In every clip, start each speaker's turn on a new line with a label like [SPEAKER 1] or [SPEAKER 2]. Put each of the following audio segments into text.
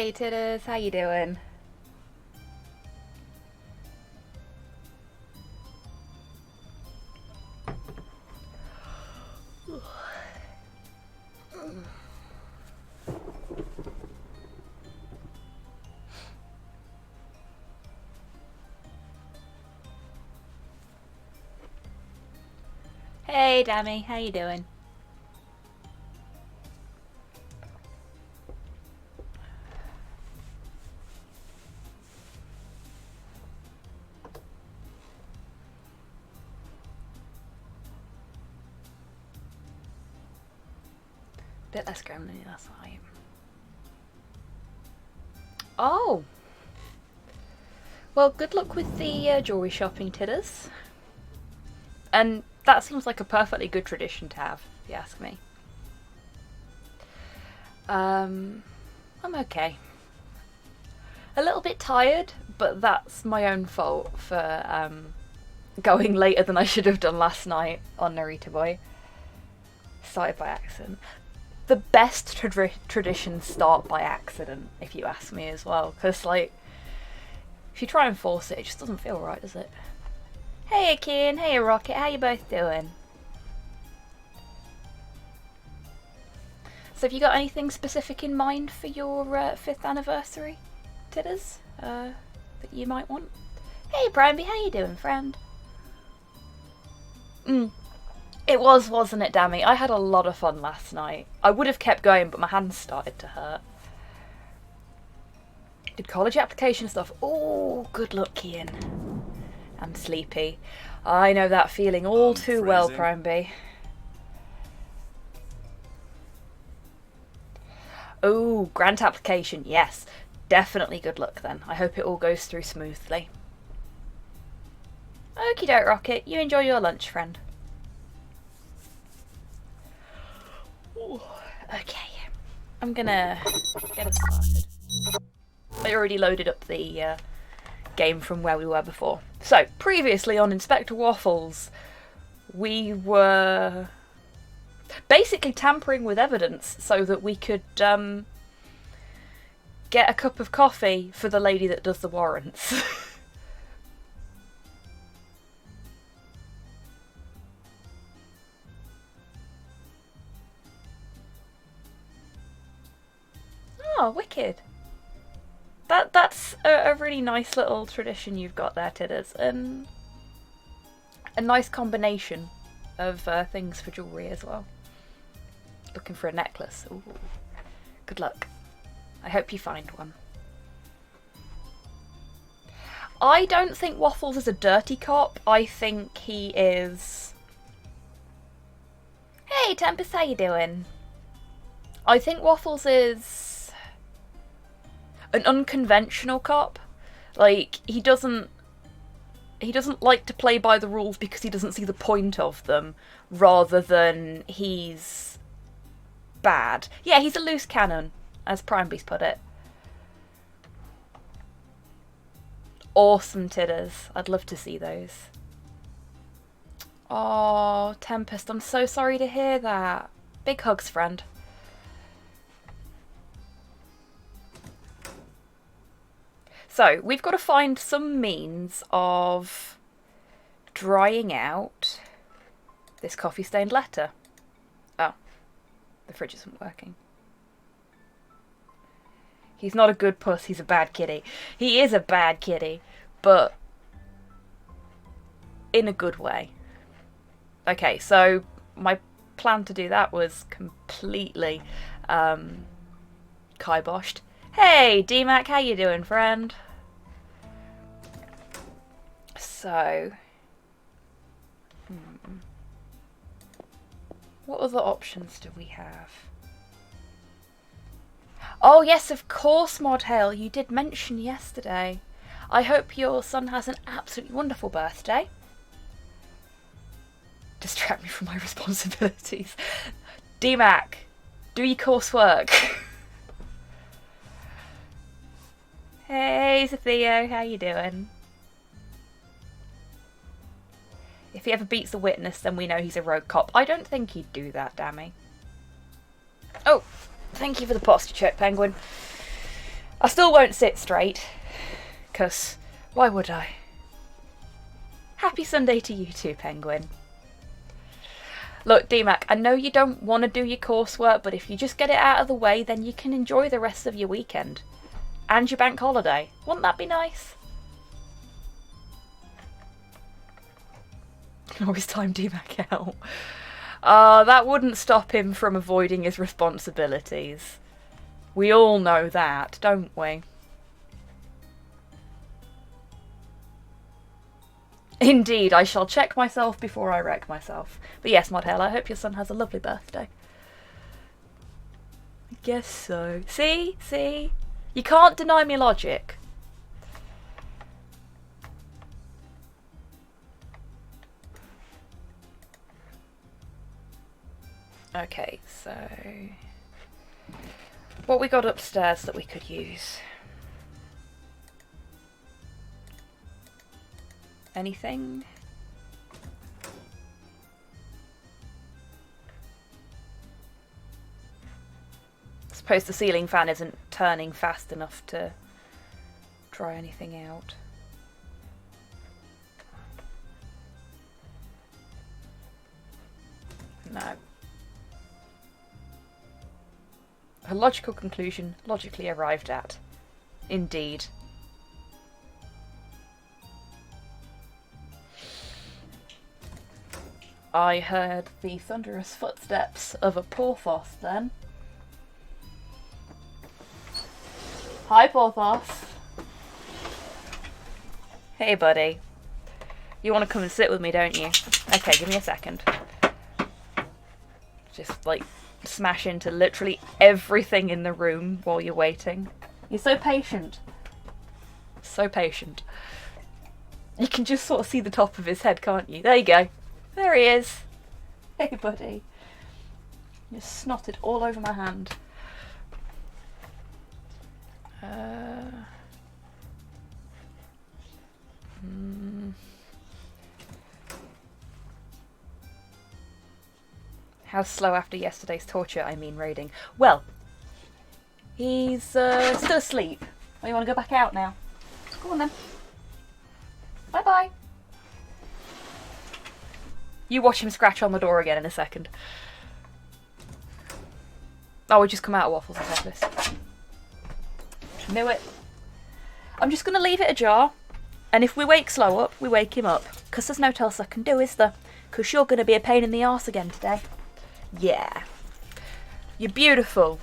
[SPEAKER 1] Hey Titters, how you doing? Hey Dammy, how you doing? Bit less gremlin last night. Oh! Well, good luck with the jewellery shopping, Titters. And that seems like a perfectly good tradition to have, if you ask me. I'm okay. A little bit tired, but that's my own fault for going later than I should have done last night on Narita Boy. Started by accident. The best traditions start by accident, if you ask me as well. Because, like, if you try and force it, it just doesn't feel right, does it? Hey, Akin. Hey, Rocket. How you both doing? So have you got anything specific in mind for your 5th anniversary, Titters, that you might want? Hey, Primeby. How you doing, friend? It was, wasn't it, Dammy? I had a lot of fun last night. I would have kept going, but my hands started to hurt. Did college application stuff. Oh, good luck, Kian. I'm sleepy. I know that feeling all too well, Primeby. Oh, grant application. Yes, definitely good luck then. I hope it all goes through smoothly. Okie doke, Rocket. You enjoy your lunch, friend. Okay, I'm gonna get us started. I already loaded up the game from where we were before. So, previously on Inspector Waffles, we were basically tampering with evidence so that we could get a cup of coffee for the lady that does the warrants. Oh, wicked. That's a really nice little tradition you've got there, Titters, and a nice combination of things for jewellery as well. Looking for a necklace. Ooh. Good luck. I hope you find one. I don't think Waffles is a dirty cop. I think he is... Hey, Tempest, how you doing? I think Waffles is an unconventional cop. Like, he doesn't like to play by the rules because he doesn't see the point of them, rather than he's bad. Yeah, he's a loose cannon, as Primeby's put it. Awesome, Titters. I'd love to see those. Oh, Tempest, I'm so sorry to hear that. Big hugs, friend. So, we've got to find some means of drying out this coffee-stained letter. Oh, the fridge isn't working. He's not a good puss, he's a bad kitty. He is a bad kitty, but in a good way. Okay, so my plan to do that was completely kiboshed. Hey, D-Mac, how you doing, friend? So, what other options do we have? Oh yes, of course, Modhail, you did mention yesterday. I hope your son has an absolutely wonderful birthday. Distract me from my responsibilities. D-Mac, do your coursework. Hey, Theo, how you doing? If he ever beats the witness, then we know he's a rogue cop. I don't think he'd do that, Dammy. Oh, thank you for the posture check, Penguin. I still won't sit straight, because why would I? Happy Sunday to you too, Penguin. Look, DMAC, I know you don't want to do your coursework, but if you just get it out of the way, then you can enjoy the rest of your weekend. And your bank holiday. Wouldn't that be nice? You can always time DMAC out. That wouldn't stop him from avoiding his responsibilities. We all know that, don't we? Indeed, I shall check myself before I wreck myself. But yes, Modhell, I hope your son has a lovely birthday. I guess so. See? See? You can't deny me logic. Okay, so... what we got upstairs that we could use? Anything? I suppose the ceiling fan isn't turning fast enough to try anything out. No. A logical conclusion, logically arrived at. Indeed. I heard the thunderous footsteps of a Porthos then. Hi, Porthos. Hey, buddy. You want to come and sit with me, don't you? Okay, give me a second. Just, like, smash into literally everything in the room while you're waiting. You're so patient. So patient. You can just sort of see the top of his head, can't you? There you go. There he is. Hey, buddy. You're snotted all over my hand. How slow after yesterday's torture, I mean raiding. Well, he's still asleep. Oh, you want to go back out now? Go on then. Bye-bye. You watch him scratch on the door again in a second. Oh, we just come out of Waffles' office. Knew it. I'm just going to leave it ajar. And if we wake Slow up, we wake him up. Because there's no else I can do, is there? Because you're going to be a pain in the arse again today. Yeah. You're beautiful.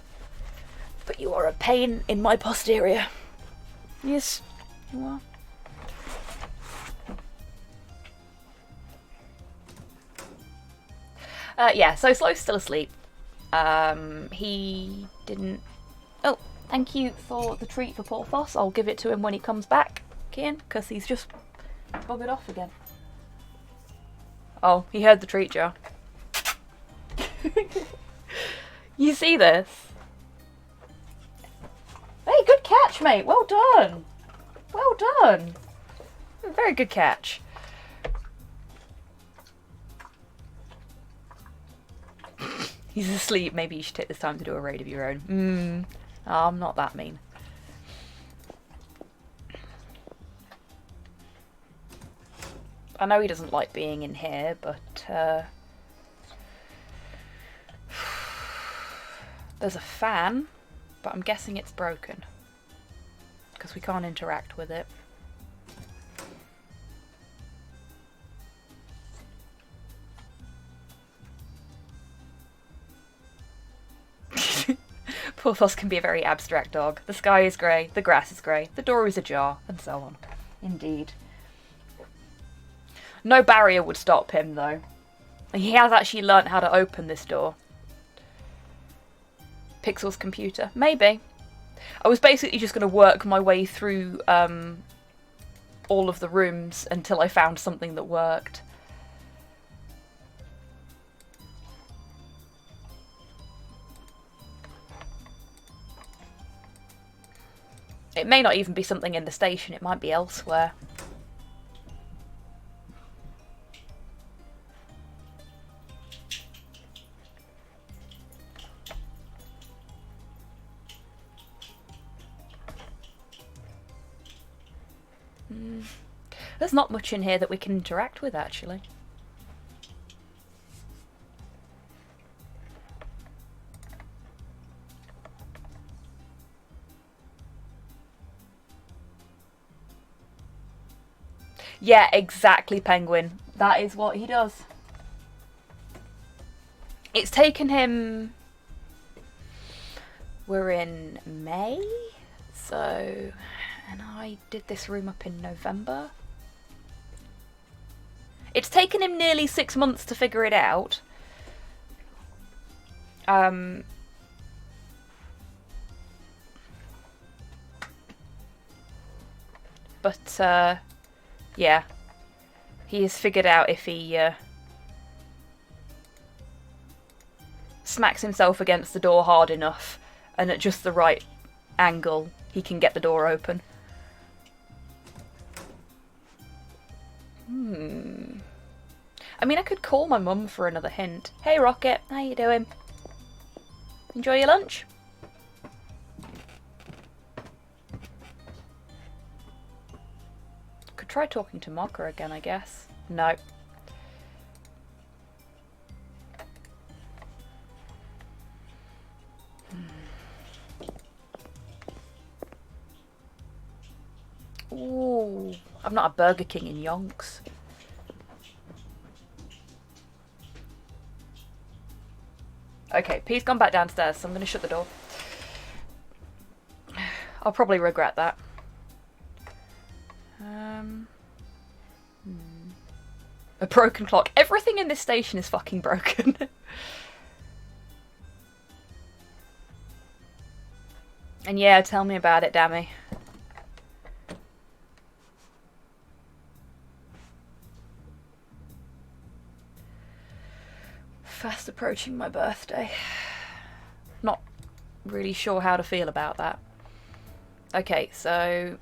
[SPEAKER 1] But you are a pain in my posterior. Yes, you are. Yeah, so Slow's still asleep. He didn't... Oh, thank you for the treat for Porthos. I'll give it to him when he comes back, Kian, because he's just buggered off again. Oh, he heard the treat jar. You see this? Hey, good catch, mate. Well done. Well done. Very good catch. He's asleep. Maybe you should take this time to do a raid of your own. Oh, I'm not that mean. I know he doesn't like being in here, but there's a fan, but I'm guessing it's broken because we can't interact with it. Porthos can be a very abstract dog. The sky is grey, the grass is grey, the door is ajar, and so on. Indeed. No barrier would stop him, though. He has actually learnt how to open this door. Pixel's computer. Maybe. I was basically just going to work my way through all of the rooms until I found something that worked. It may not even be something in the station, it might be elsewhere. There's not much in here that we can interact with, actually. Yeah, exactly, Penguin. That is what he does. It's taken him... We're in May? So... And I did this room up in November. It's taken him nearly 6 months to figure it out. But, yeah. He has figured out if he smacks himself against the door hard enough and at just the right angle, he can get the door open. I mean, I could call my mum for another hint. Hey, Rocket, how you doing? Enjoy your lunch? Could try talking to Mocha again, I guess. No. Ooh, I'm not a Burger King in yonks. Okay, P's gone back downstairs, so I'm going to shut the door. I'll probably regret that. A broken clock. Everything in this station is fucking broken. And yeah, tell me about it, Dammy. Fast approaching my birthday. Not really sure how to feel about that. Okay, so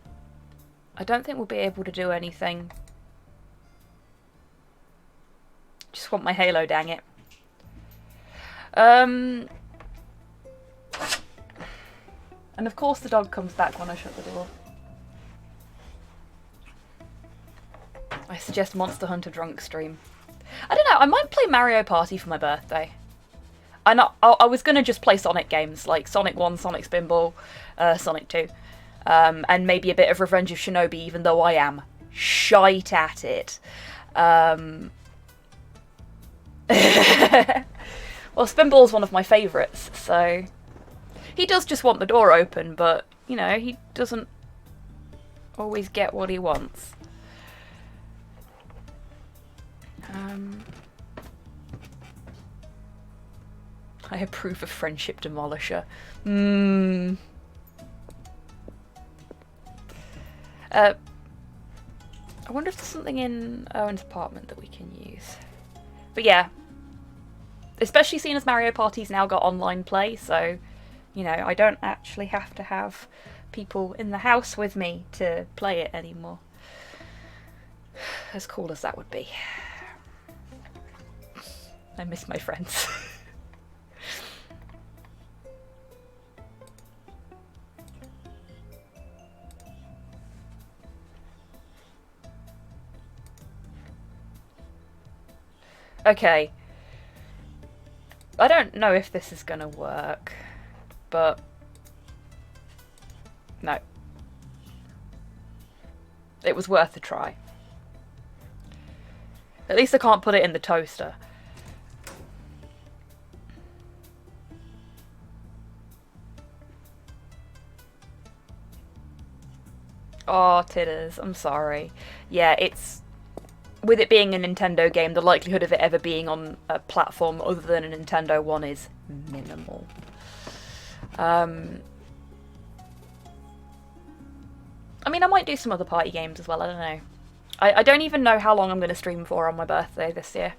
[SPEAKER 1] I don't think we'll be able to do anything. Just want my halo, dang it. And of course the dog comes back when I shut the door. I suggest Monster Hunter Drunk stream. I don't know, I might play Mario Party for my birthday. I was going to just play Sonic games, like Sonic 1, Sonic Spinball, Sonic 2. And maybe a bit of Revenge of Shinobi, even though I am shite at it. Well, Spinball's one of my favourites, so... He does just want the door open, but, you know, he doesn't always get what he wants. I approve of Friendship Demolisher. I wonder if there's something in Owen's apartment that we can use. But yeah, especially seeing as Mario Party's now got online play, so, you know, I don't actually have to have people in the house with me to play it anymore. As cool as that would be. I miss my friends. Okay. I don't know if this is gonna work, but no. It was worth a try. At least I can't put it in the toaster. Oh, titters, I'm sorry. Yeah, it's... With it being a Nintendo game, the likelihood of it ever being on a platform other than a Nintendo one is minimal. I mean, I might do some other party games as well, I don't know. I don't even know how long I'm going to stream for on my birthday this year.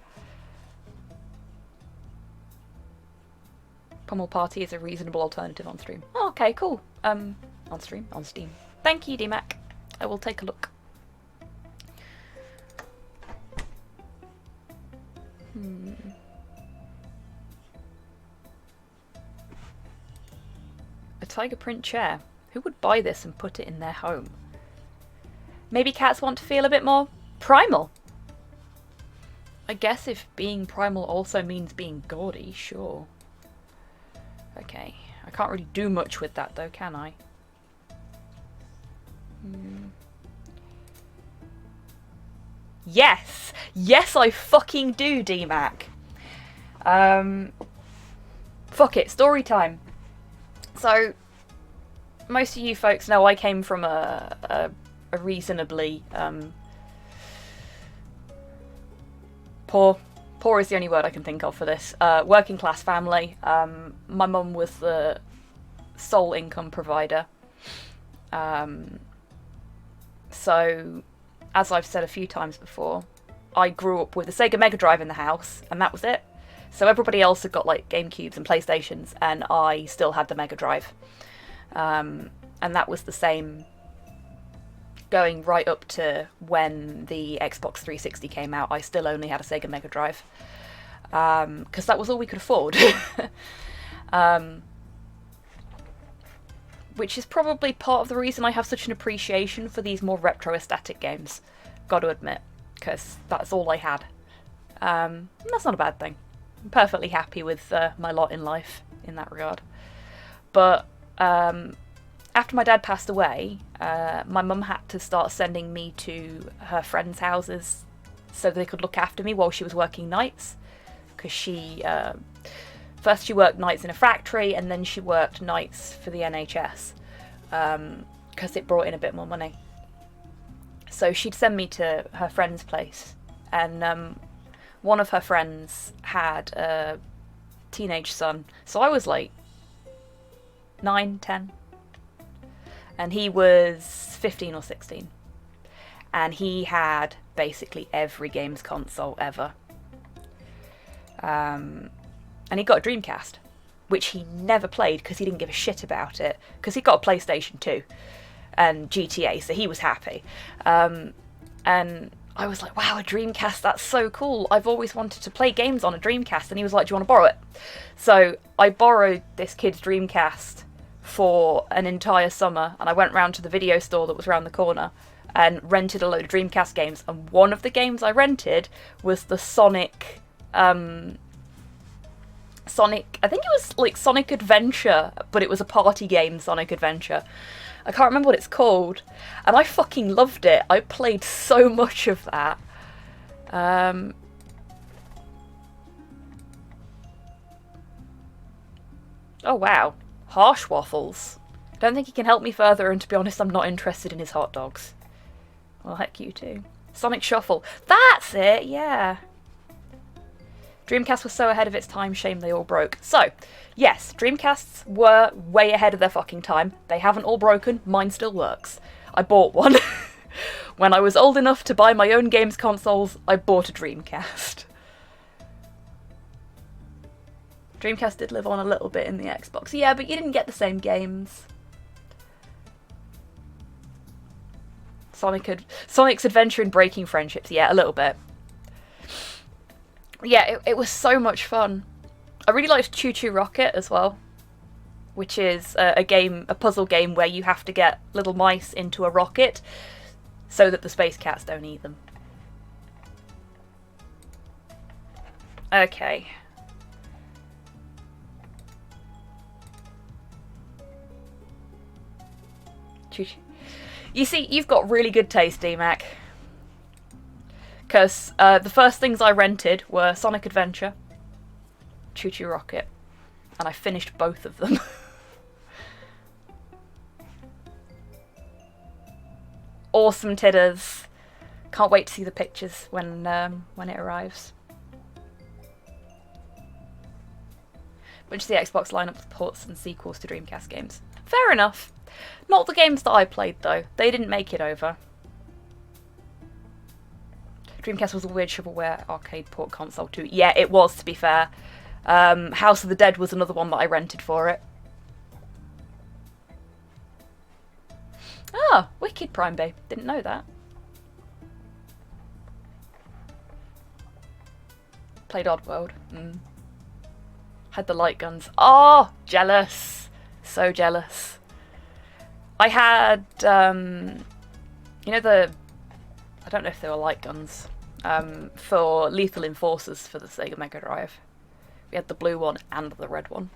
[SPEAKER 1] Pummel Party is a reasonable alternative on stream. Oh, okay, cool. On stream, on Steam. Thank you, DMAC. I will take a look. A tiger print chair. Who would buy this and put it in their home? Maybe cats want to feel a bit more primal. I guess if being primal also means being gaudy, sure. Okay, I can't really do much with that though, can I? Yes! Yes, I fucking do, D-Mac. Fuck it, story time. So, most of you folks know I came from a reasonably poor is the only word I can think of for this, working class family. My mum was the sole income provider. So, as I've said a few times before, I grew up with a Sega Mega Drive in the house, and that was it. So everybody else had got like GameCubes and PlayStations, and I still had the Mega Drive. And that was the same going right up to when the Xbox 360 came out. I still only had a Sega Mega Drive, because that was all we could afford. Which is probably part of the reason I have such an appreciation for these more retro aesthetic games, got to admit, because that's all I had. And that's not a bad thing. I'm perfectly happy with my lot in life in that regard. But after my dad passed away, my mum had to start sending me to her friends' houses so they could look after me while she was working nights. Because she, first she worked nights in a factory, and then she worked nights for the NHS, because it brought in a bit more money. So she'd send me to her friend's place, and one of her friends had a teenage son. So I was like 9, 10. And he was 15 or 16. And he had basically every games console ever. And he got a Dreamcast, which he never played because he didn't give a shit about it, because he got a PlayStation 2 and GTA, so he was happy. And I was like, wow, a Dreamcast, that's so cool. I've always wanted to play games on a Dreamcast. And he was like, do you want to borrow it? So I borrowed this kid's Dreamcast for an entire summer, and I went round to the video store that was around the corner and rented a load of Dreamcast games. And one of the games I rented was the Sonic, I think it was like Sonic Adventure, but it was a party game, Sonic Adventure. I can't remember what it's called, and I fucking loved it. I played so much of that. Oh wow, Harsh Waffles. Don't think he can help me further, and to be honest, I'm not interested in his hot dogs. Well, heck you too. Sonic Shuffle. That's it, yeah. Dreamcast was so ahead of its time, shame they all broke. So, yes, Dreamcasts were way ahead of their fucking time. They haven't all broken, mine still works. I bought one. When I was old enough to buy my own games consoles, I bought a Dreamcast. Dreamcast did live on a little bit in the Xbox. Yeah, but you didn't get the same games. Sonic's Adventure in Breaking Friendships, yeah, a little bit. Yeah, it was so much fun. I really liked Choo Choo Rocket as well, which is a puzzle game where you have to get little mice into a rocket so that the space cats don't eat them. Okay. Choo Choo. You see, you've got really good taste, D-Mac. Because the first things I rented were Sonic Adventure, Choo Choo Rocket, and I finished both of them. Awesome titters. Can't wait to see the pictures when it arrives. Which is the Xbox lineup with ports and sequels to Dreamcast games. Fair enough. Not the games that I played though. They didn't make it over. Dreamcast was a weird shovelware arcade port console too. Yeah, it was, to be fair. House of the Dead was another one that I rented for it. Ah, wicked Prime Bay. Didn't know that. Played Oddworld. Had the light guns. Oh, jealous. So jealous. I had You know the... I don't know if they were light guns. For Lethal Enforcers for the Sega Mega Drive. We had the blue one and the red one.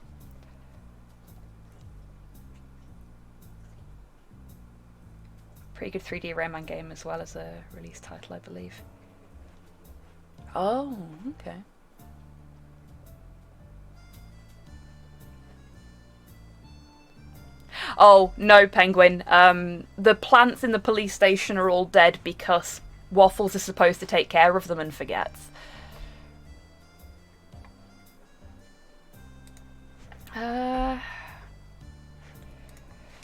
[SPEAKER 1] Pretty good 3D Rayman game as well as a release title, I believe. Oh, okay. Oh, no, Penguin. The plants in the police station are all dead because Waffles is supposed to take care of them and forgets.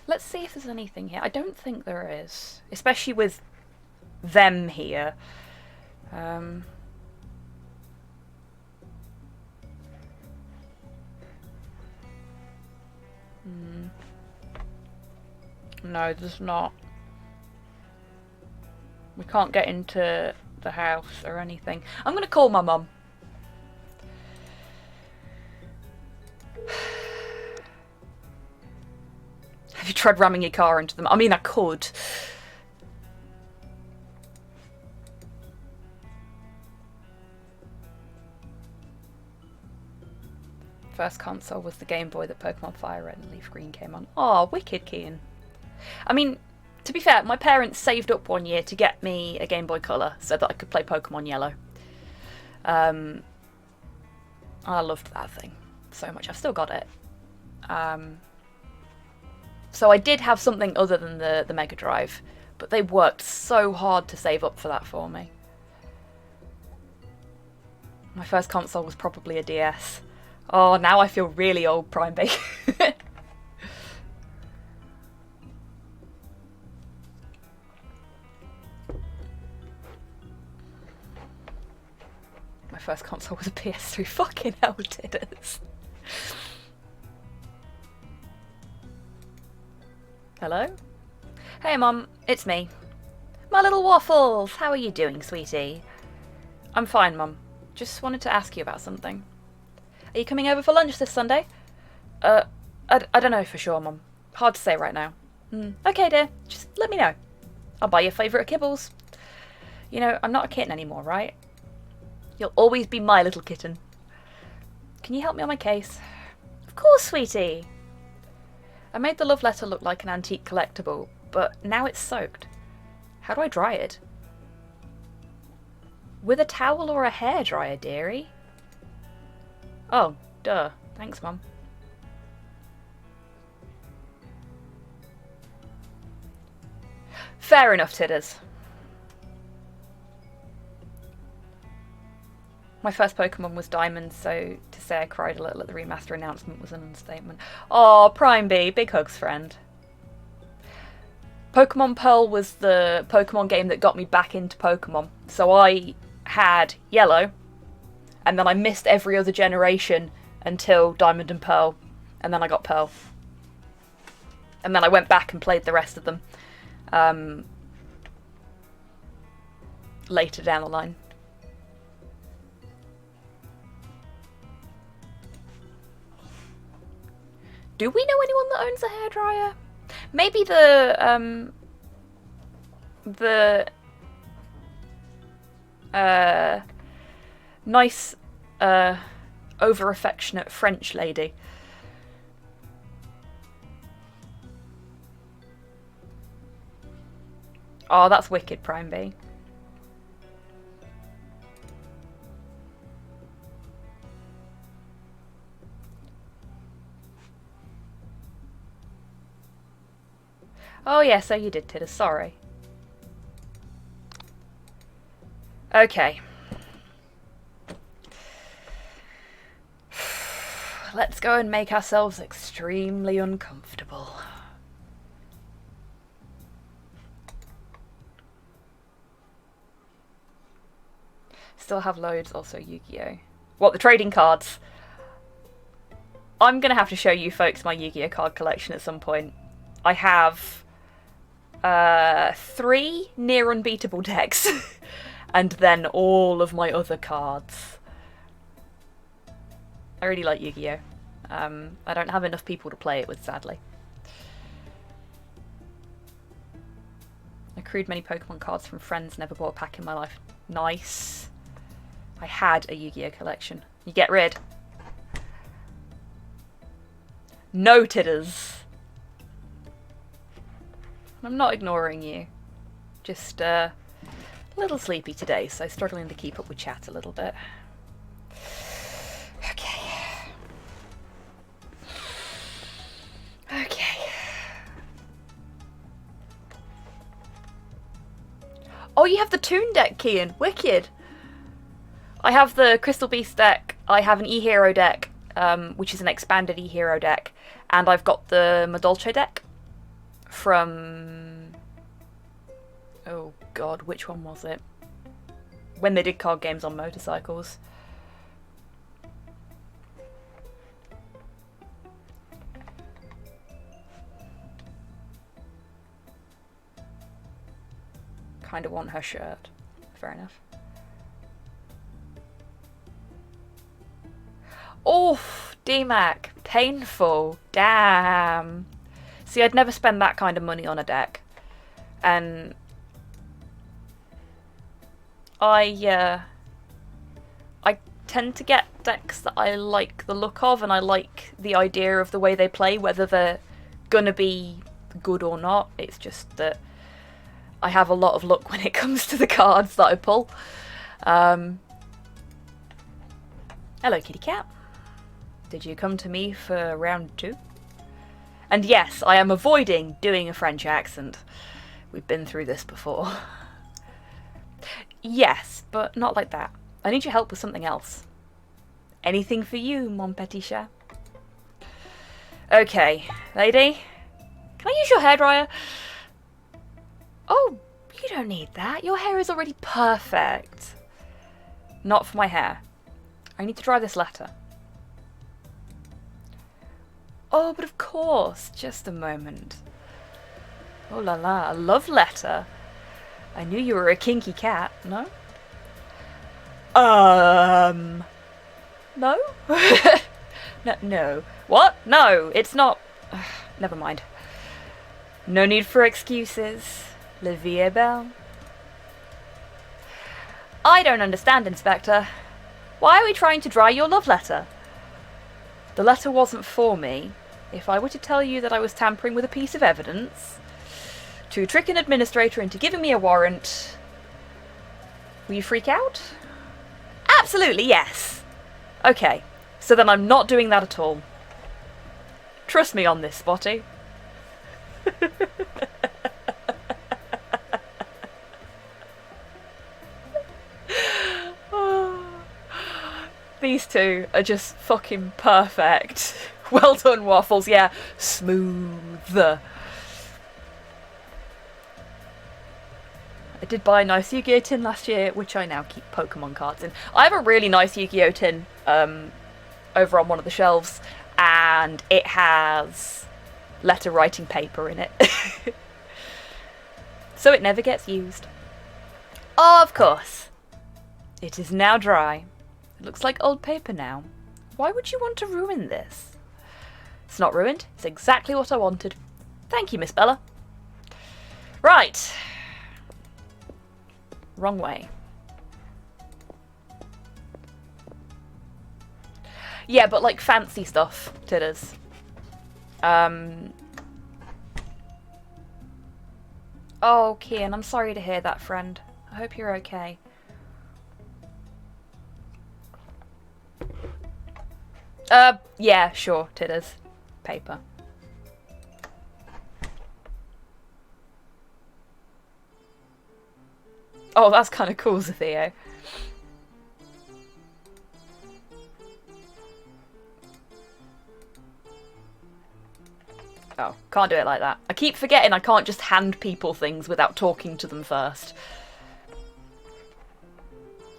[SPEAKER 1] Let's see if there's anything here. I don't think there is. Especially with them here. No, there's not. We can't get into the house or anything. I'm going to call my mum. Have you tried ramming your car into them? I mean, I could. First console was the Game Boy that Pokemon Fire Red and Leaf Green came on. Oh, wicked, Kean. I mean, to be fair, my parents saved up one year to get me a Game Boy Color so that I could play Pokemon Yellow. I loved that thing so much. I've still got it. So I did have something other than the Mega Drive, but they worked so hard to save up for that for me. My first console was probably a DS. Oh, now I feel really old, Prime B. My first console was a PS3. Fucking hell, did it? Hello? Hey, Mum. It's me. My little Waffles! How are you doing, sweetie? I'm fine, Mum. Just wanted to ask you about something. Are you coming over for lunch this Sunday? I don't know for sure, Mum. Hard to say right now. Okay, dear. Just let me know. I'll buy your favourite kibbles. You know, I'm not a kitten anymore, right? You'll always be my little kitten. Can you help me on my case? Of course, sweetie. I made the love letter look like an antique collectible, but now it's soaked. How do I dry it? With a towel or a hairdryer, dearie? Oh, duh. Thanks, Mum. Fair enough, Tidders. My first Pokemon was Diamond, so to say I cried a little at the remaster announcement was an understatement. Aw, Prime B, big hugs, friend. Pokemon Pearl was the Pokemon game that got me back into Pokemon. So I had Yellow, and then I missed every other generation until Diamond and Pearl, and then I got Pearl. And then I went back and played the rest of them later down the line. Do we know anyone that owns a hairdryer? Maybe the nice, over-affectionate French lady. Oh, that's wicked, Prime B. Oh yeah, so you did, Tidders, sorry. Okay. Let's go and make ourselves extremely uncomfortable. Still have loads, also Yu-Gi-Oh! What, the trading cards? I'm gonna have to show you folks my Yu-Gi-Oh! Card collection at some point. I have 3 near unbeatable decks and then all of my other cards. I really like Yu-Gi-Oh! I don't have enough people to play it with, sadly. Accrued many Pokemon cards from friends, never bought a pack in my life. Nice. I had a Yu-Gi-Oh collection. You get rid. No titters. I'm not ignoring you. Just a little sleepy today, so struggling to keep up with chat a little bit. Okay. Okay. Oh, you have the Toon deck, Kian. Wicked. I have the Crystal Beast deck. I have an E-Hero deck, which is an expanded E-Hero deck. And I've got the Madolche deck from... Oh god, which one was it? When they did card games on motorcycles. Kind of want her shirt. Fair enough. Oof, DMAC. Painful. Damn. See, I'd never spend that kind of money on a deck. And I tend to get decks that I like the look of, and I like the idea of the way they play, whether they're gonna be good or not. It's just that I have a lot of luck when it comes to the cards that I pull. Hello, kitty cat. Did you come to me for round 2? And yes, I am avoiding doing a French accent. We've been through this before. Yes, but not like that. I need your help with something else. Anything for you, mon petit chat? Okay, lady. Can I use your hairdryer? Oh, you don't need that. Your hair is already perfect. Not for my hair. I need to dry this letter. Oh, but of course. Just a moment. Oh la la, a love letter. I knew you were a kinky cat, no? No? No. What? No, it's not. Never mind. No need for excuses. La vie est belle. I don't understand, Inspector. Why are we trying to dry your love letter? The letter wasn't for me. If I were to tell you that I was tampering with a piece of evidence to trick an administrator into giving me a warrant, will you freak out? Absolutely, yes. Okay, so then I'm not doing that at all. Trust me on this, Spotty. These two are just fucking perfect. Well done, Waffles. Yeah, smooth. I did buy a nice Yu-Gi-Oh tin last year, which I now keep Pokemon cards in. I have a really nice Yu-Gi-Oh tin over on one of the shelves, and it has letter writing paper in it. So it never gets used. Of course. It is now dry. It looks like old paper now. Why would you want to ruin this? It's not ruined. It's exactly what I wanted. Thank you, Miss Bella. Right. Wrong way. Yeah, but like fancy stuff, titters. Oh, Kian, I'm sorry to hear that, friend. I hope you're okay. Yeah, sure, titters. Paper. Oh, that's kind of cool, Zatheo. Oh, can't do it like that. I keep forgetting I can't just hand people things without talking to them first.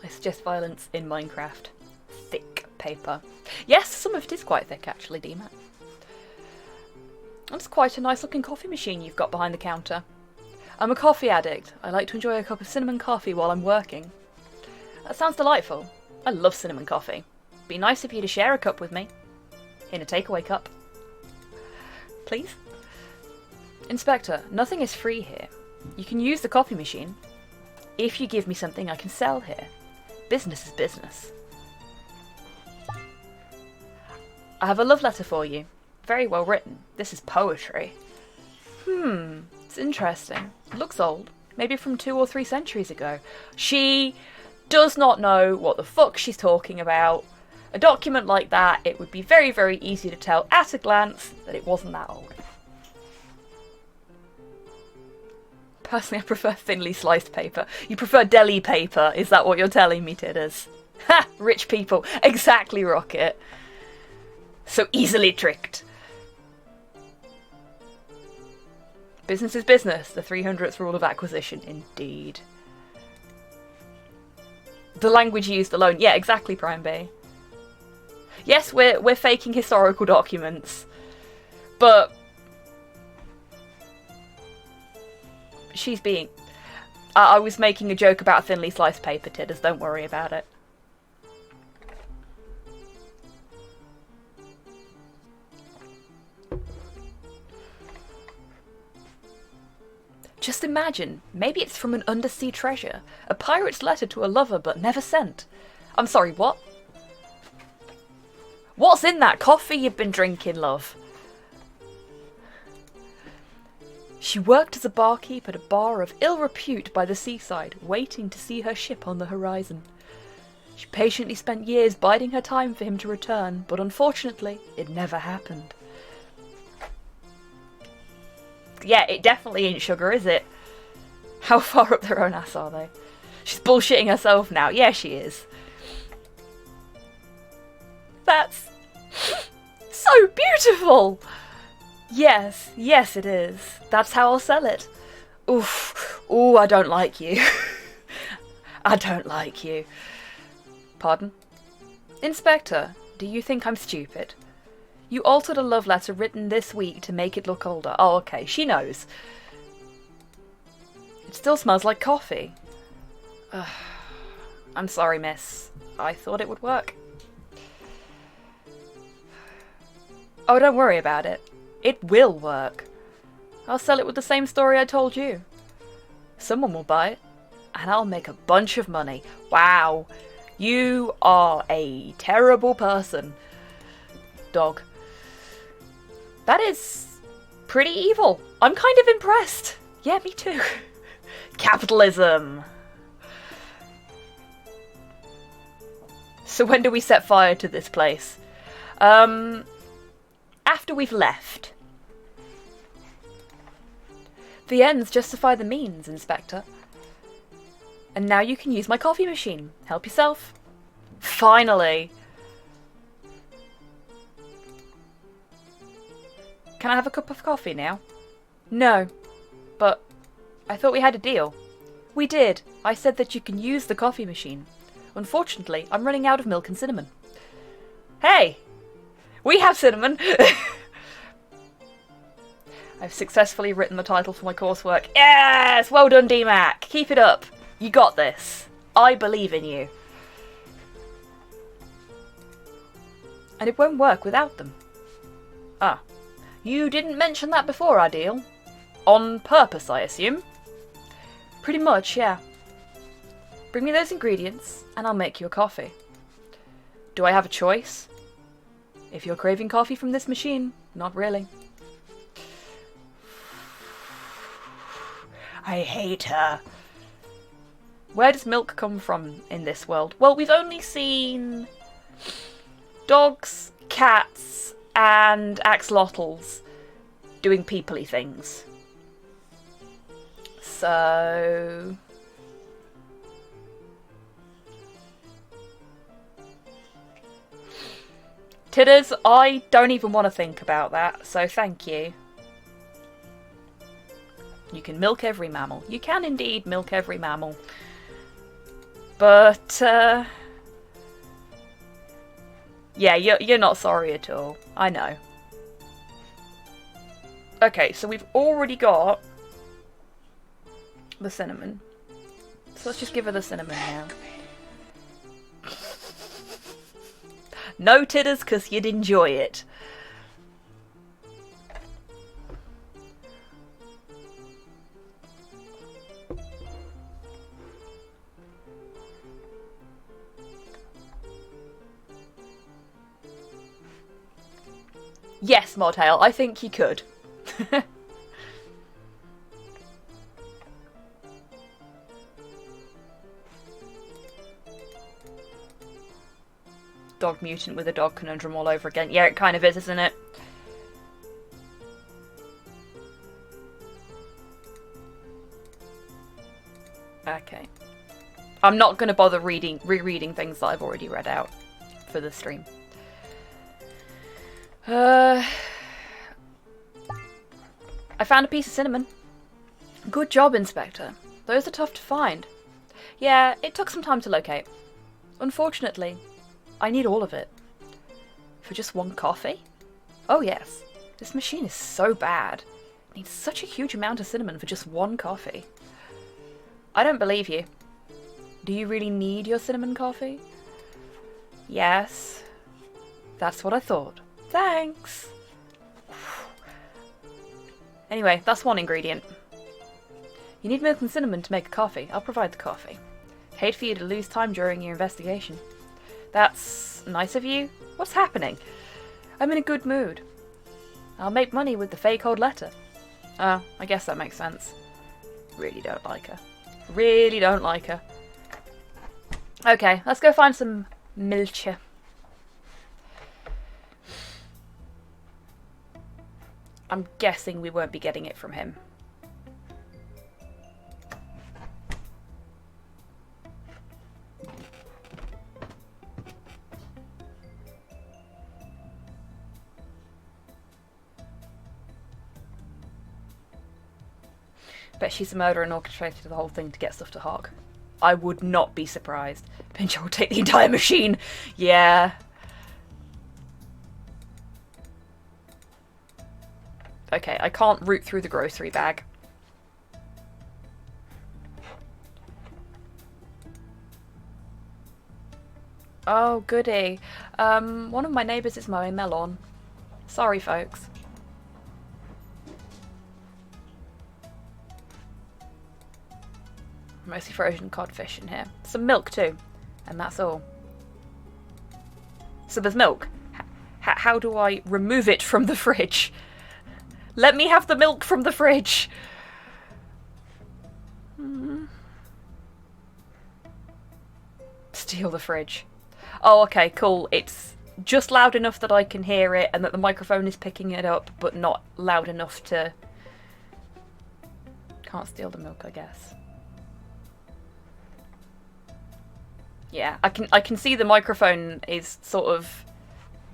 [SPEAKER 1] I suggest violence in Minecraft. Thick paper. Yes, some of it is quite thick, actually, D-Mac. That's quite a nice looking coffee machine you've got behind the counter. I'm a coffee addict. I like to enjoy a cup of cinnamon coffee while I'm working. That sounds delightful. I love cinnamon coffee. Be nice of you to share a cup with me. In a takeaway cup. Please? Inspector, nothing is free here. You can use the coffee machine if you give me something I can sell here. Business is business. I have a love letter for you. Very well written. This is poetry. It's interesting. It looks old. Maybe from 2 or 3 centuries ago. She does not know what the fuck she's talking about. A document like that, it would be very, very easy to tell at a glance that it wasn't that old. Personally, I prefer thinly sliced paper. You prefer deli paper, is that what you're telling me, Tidders? Ha! Rich people. Exactly, Rocket. So easily tricked. Business is business. The 300th rule of acquisition, indeed. The language used alone. Yeah, exactly, Prime B. Yes, we're faking historical documents. But she's being... I was making a joke about thinly sliced paper, Tidders. Don't worry about it. Just imagine, maybe it's from an undersea treasure. A pirate's letter to a lover but never sent. I'm sorry, what? What's in that coffee you've been drinking, love? She worked as a barkeep at a bar of ill repute by the seaside, waiting to see her ship on the horizon. She patiently spent years biding her time for him to return, but unfortunately, it never happened. Yeah, it definitely ain't sugar, is it? How far up their own ass are they? She's bullshitting herself now. Yeah, she is. That's so beautiful! Yes, yes it is. That's how I'll sell it. Oof. Ooh, I don't like you. I don't like you. Pardon? Inspector, do you think I'm stupid? You altered a love letter written this week to make it look older. Oh, okay, she knows. It still smells like coffee. I'm sorry, miss. I thought it would work. Oh, don't worry about it. It will work. I'll sell it with the same story I told you. Someone will buy it, and I'll make a bunch of money. Wow, you are a terrible person. Dog. That is pretty evil. I'm kind of impressed. Yeah, me too. Capitalism. So when do we set fire to this place? After we've left. The ends justify the means, Inspector. And now you can use my coffee machine. Help yourself. Finally. Can I have a cup of coffee now? No, but I thought we had a deal. We did. I said that you can use the coffee machine. Unfortunately, I'm running out of milk and cinnamon. Hey! We have cinnamon! I've successfully written the title for my coursework. Yes! Well done, DMAC! Keep it up. You got this. I believe in you. And it won't work without them. Ah. You didn't mention that before our deal. On purpose, I assume? Pretty much, yeah. Bring me those ingredients, and I'll make you a coffee. Do I have a choice? If you're craving coffee from this machine, not really. I hate her. Where does milk come from in this world? Well, we've only seen dogs, cats, and axolotls doing peoply things. So... Tidders, I don't even want to think about that, so thank you. You can milk every mammal. You can indeed milk every mammal. But, yeah, you're not sorry at all. I know. Okay, so we've already got the cinnamon. So let's just give her the cinnamon now. No, Tidders, because you'd enjoy it. Yes, Modhail, I think you could. Dog mutant with a dog conundrum all over again. Yeah, it kind of is, isn't it? Okay. I'm not going to bother rereading things that I've already read out for the stream. I found a piece of cinnamon. Good job, Inspector. Those are tough to find. Yeah, it took some time to locate. Unfortunately, I need all of it. For just one coffee? Oh yes, this machine is so bad. It needs such a huge amount of cinnamon for just one coffee. I don't believe you. Do you really need your cinnamon coffee? Yes. That's what I thought. Thanks. Anyway, that's one ingredient. You need milk and cinnamon to make a coffee. I'll provide the coffee. Hate for you to lose time during your investigation. That's nice of you. What's happening? I'm in a good mood. I'll make money with the fake old letter. Oh, I guess that makes sense. Really don't like her. Really don't like her. Okay, let's go find some milcha. I'm guessing we won't be getting it from him. Bet she's a murderer and orchestrated the whole thing to get stuff to Hawk. I would not be surprised. Pincher will take the entire machine. Yeah. Okay, I can't root through the grocery bag. Oh, goody. One of my neighbours is mowing their lawn. Sorry, folks. Mostly frozen codfish in here. Some milk too. And that's all. So there's milk. How do I remove it from the fridge? Let me have the milk from the fridge. Steal the fridge. Oh, okay, cool. It's just loud enough that I can hear it and that the microphone is picking it up, but not loud enough to... Can't steal the milk, I guess. Yeah, I can see the microphone is sort of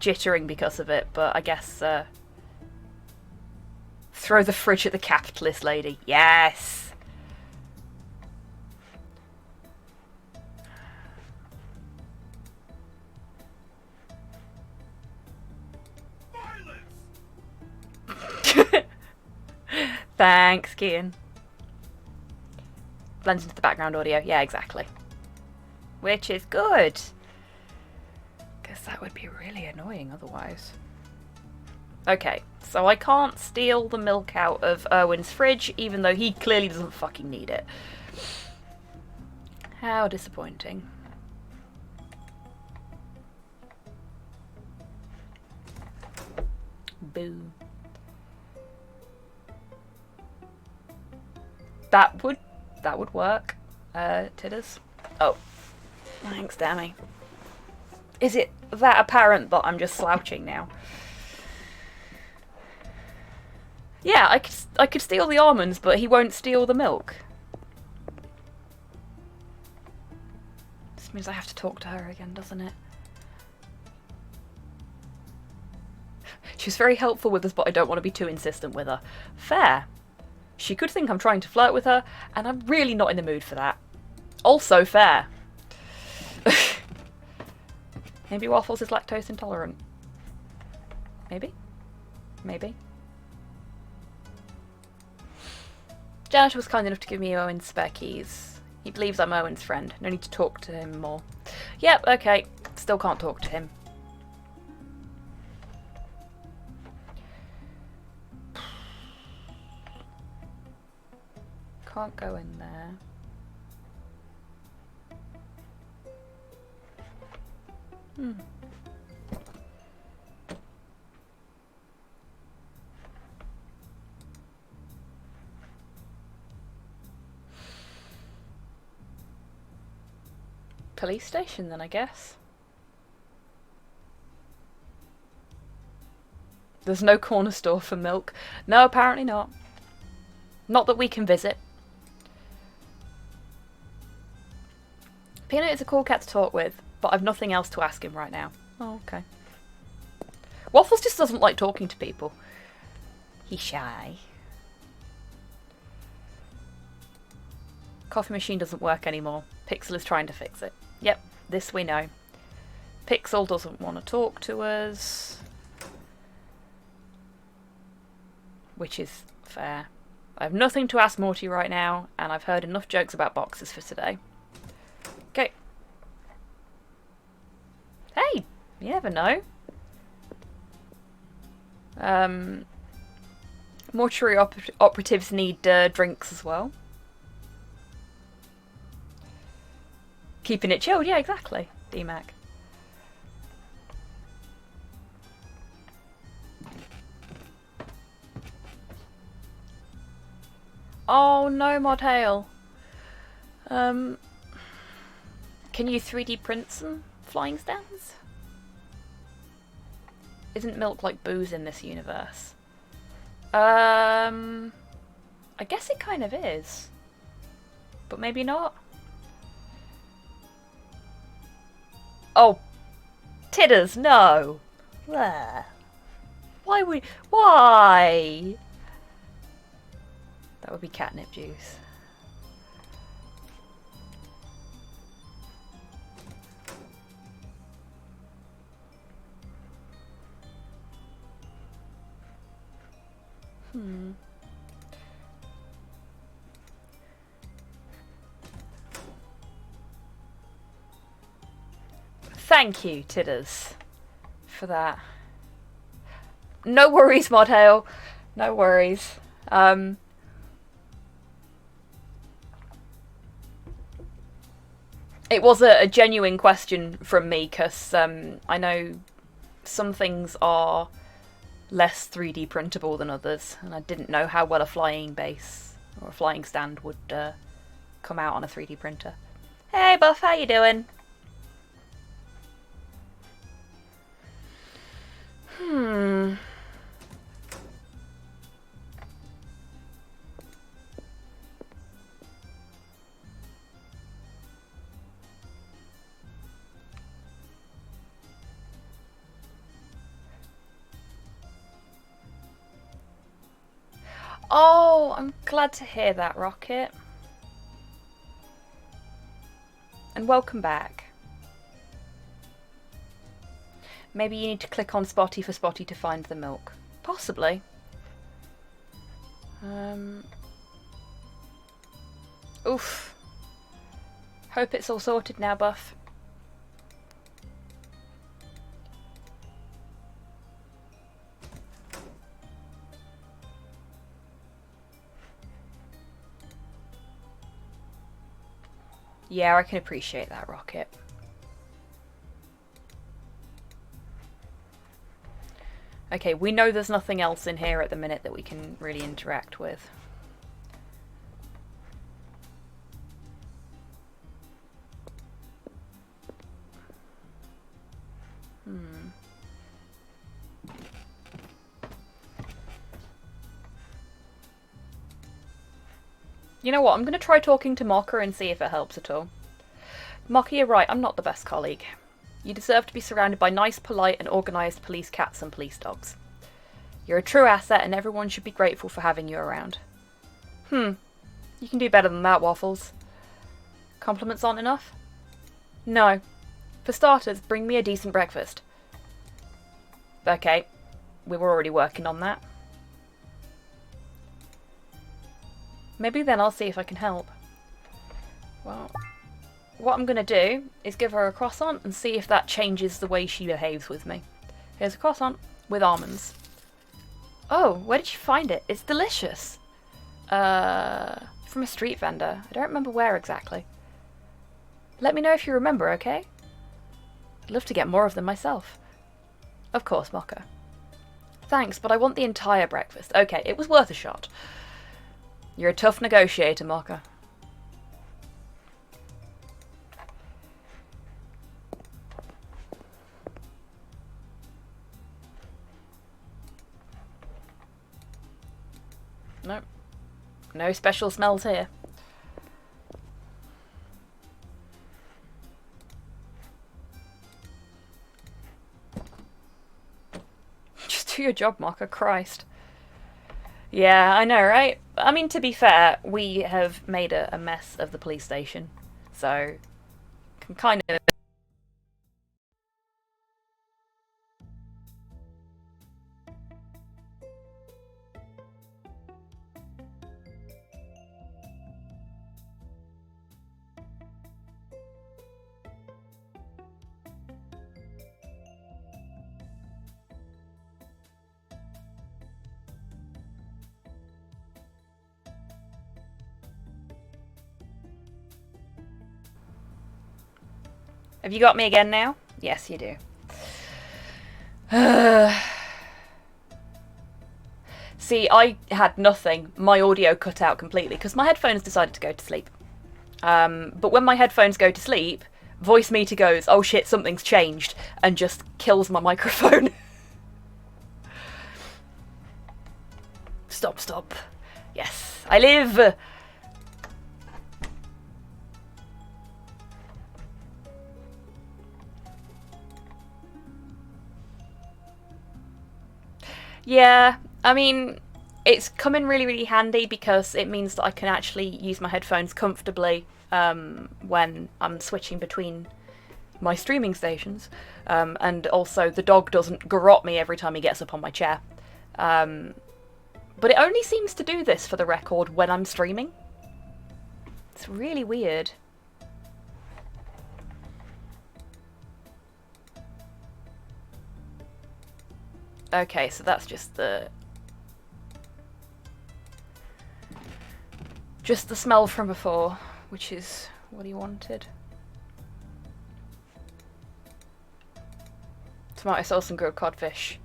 [SPEAKER 1] jittering because of it, but I guess throw the fridge at the capitalist lady. Yes. Thanks, Kian. Blends into the background audio. Yeah, exactly. Which is good. Because that would be really annoying otherwise. Okay, so I can't steal the milk out of Erwin's fridge, even though he clearly doesn't fucking need it. How disappointing. Boo. That would work. Titters. Oh. Thanks, Danny. Is it that apparent that I'm just slouching now? Yeah, I could steal the almonds, but he won't steal the milk. This means I have to talk to her again, doesn't it? She's very helpful with us, but I don't want to be too insistent with her. Fair. She could think I'm trying to flirt with her, and I'm really not in the mood for that. Also fair. Maybe Waffles is lactose intolerant. Maybe? Maybe. Janitor was kind enough to give me Owen's spare keys. He believes I'm Owen's friend. No need to talk to him more. Yep, okay. Still can't talk to him. Can't go in there. police station then, I guess. There's no corner store for milk. No, apparently not. Not that we can visit. Peanut is a cool cat to talk with, but I've nothing else to ask him right now. Oh, okay. Waffles just doesn't like talking to people. He's shy. Coffee machine doesn't work anymore. Pixel is trying to fix it. Yep, this we know. Pixel doesn't want to talk to us. Which is fair. I have nothing to ask Morty right now, and I've heard enough jokes about boxes for today. Okay. Hey, you never know. Mortuary operatives need drinks as well. Keeping it chilled, yeah, exactly. DMAC. Oh no, Modhail. Can you 3D print some flying stands? Isn't milk like booze in this universe? I guess it kind of is. But maybe not. Oh, titters, no. Why would... Why? That would be catnip juice. Thank you, Tidders, for that. No worries, Modhail. No worries. It was a genuine question from me, because I know some things are less 3D printable than others, and I didn't know how well a flying base or a flying stand would come out on a 3D printer. Hey Buff, how you doing? Oh, I'm glad to hear that, Rocket. And welcome back. Maybe you need to click on Spotty for Spotty to find the milk. Possibly. Oof. Hope it's all sorted now, Buff. Yeah, I can appreciate that, Rocket. Okay, we know there's nothing else in here at the minute that we can really interact with. You know what, I'm going to try talking to Mocha and see if it helps at all. Mocha, you're right, I'm not the best colleague. You deserve to be surrounded by nice, polite and organised police cats and police dogs. You're a true asset and everyone should be grateful for having you around. You can do better than that, Waffles. Compliments aren't enough? No. For starters, bring me a decent breakfast. Okay, we were already working on that. Maybe then I'll see if I can help. Well, what I'm going to do is give her a croissant and see if that changes the way she behaves with me. Here's a croissant with almonds. Oh, where did you find it? It's delicious. From a street vendor. I don't remember where exactly. Let me know if you remember, okay? I'd love to get more of them myself. Of course, Mocha. Thanks, but I want the entire breakfast. Okay, it was worth a shot. You're a tough negotiator, Mocha. Nope. No special smells here. Just do your job, Mocker. Christ. Yeah, I know, right? I mean, to be fair, we have made a mess of the police station. So, can kind of... Have you got me again now? Yes, you do. See, I had nothing. My audio cut out completely because my headphones decided to go to sleep. But when my headphones go to sleep, voice meter goes, oh shit, something's changed, and just kills my microphone. Stop. Yes, I live! Yeah, I mean, it's come in really, really handy because it means that I can actually use my headphones comfortably when I'm switching between my streaming stations. And also the dog doesn't garrot me every time he gets up on my chair. But it only seems to do this, for the record, when I'm streaming. It's really weird. Okay, so that's just the smell from before, which is what he wanted. Tomato sauce and grilled codfish.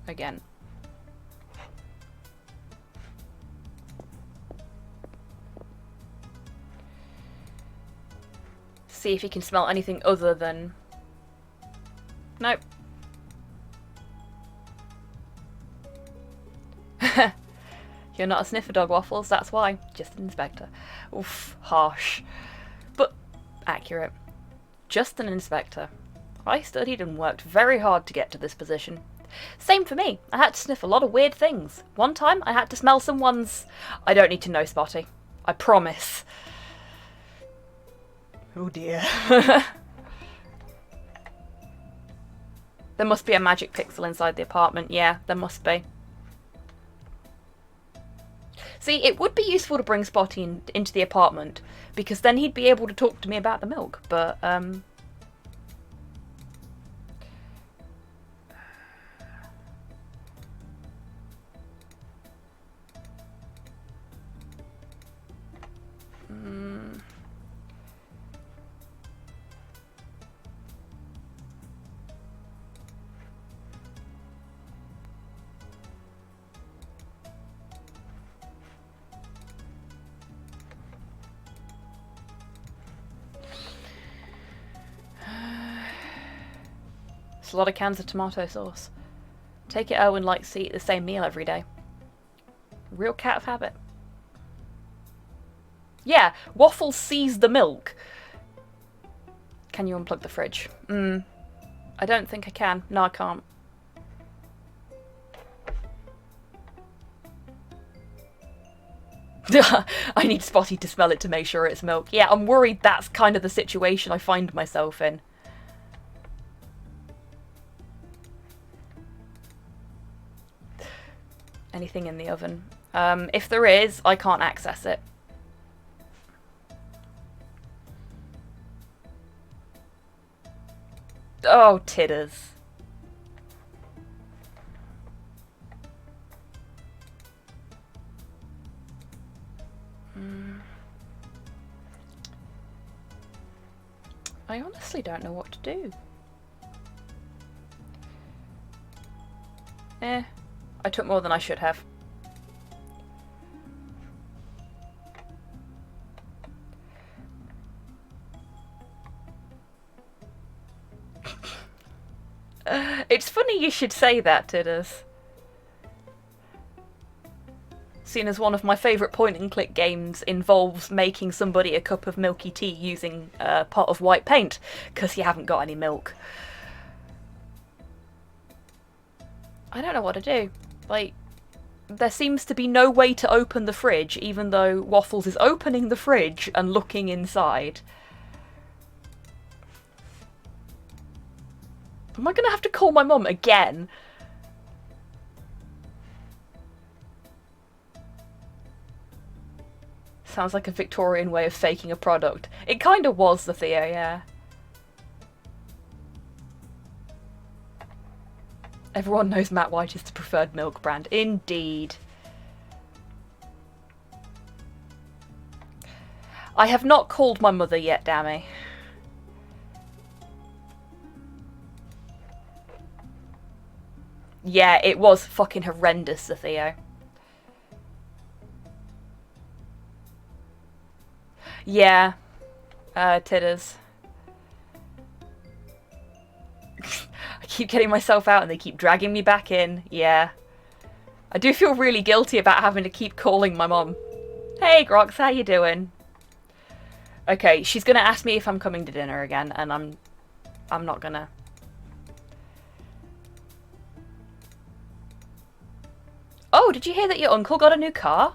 [SPEAKER 1] Again. See if he can smell anything other than... Nope. You're not a sniffer dog, Waffles, that's why. Just an inspector. Oof, harsh. But accurate. Just an inspector. I studied and worked very hard to get to this position. Same for me. I had to sniff a lot of weird things. One time I had to smell someone's... I don't need to know, Spotty. I promise. Oh dear. There must be a magic pixel inside the apartment. Yeah, there must be. See, it would be useful to bring Spotty into the apartment, because then he'd be able to talk to me about the milk, but, a lot of cans of tomato sauce. Take it Erwin likes to eat the same meal every day. Real cat of habit. Yeah, Waffles sees the milk. Can you unplug the fridge? I don't think I can. No, I can't. I need Spotty to smell it to make sure it's milk. Yeah, I'm worried that's kind of the situation I find myself in. Anything in the oven? If there is, I can't access it. Oh, titters. I honestly don't know what to do. I took more than I should have. It's funny you should say that, Tidders. seeing as one of my favourite point-and-click games involves making somebody a cup of milky tea using a pot of white paint, because you haven't got any milk. I don't know what to do. Like, there seems to be no way to open the fridge, even though Waffles is opening the fridge and looking inside. Am I going to have to call my mum again? Sounds like a Victorian way of faking a product. It kind of was, the Theo, yeah. Everyone knows Matt White is the preferred milk brand. Indeed. I have not called my mother yet, Dammy. Yeah, it was fucking horrendous, the Theo. Yeah. Titters. I keep getting myself out and they keep dragging me back in. Yeah. I do feel really guilty about having to keep calling my mom. Hey, Grox, how you doing? Okay, she's gonna ask me if I'm coming to dinner again, and I'm not gonna. Oh, did you hear that your uncle got a new car?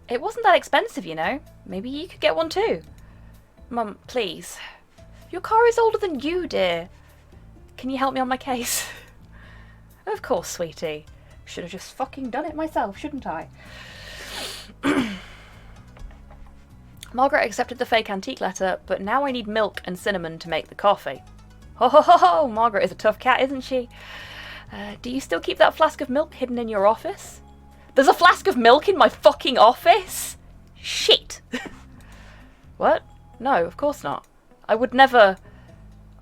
[SPEAKER 1] It wasn't that expensive, you know. Maybe you could get one too. Mum, please. Your car is older than you, dear. Can you help me on my case? Of course, sweetie. Should have just fucking done it myself, shouldn't I? Margaret accepted the fake antique letter, but now I need milk and cinnamon to make the coffee. Ho ho ho ho! Margaret is a tough cat, isn't she? Do you still keep that flask of milk hidden in your office? There's a flask of milk in my fucking office? Shit! What? No, of course not. I would never...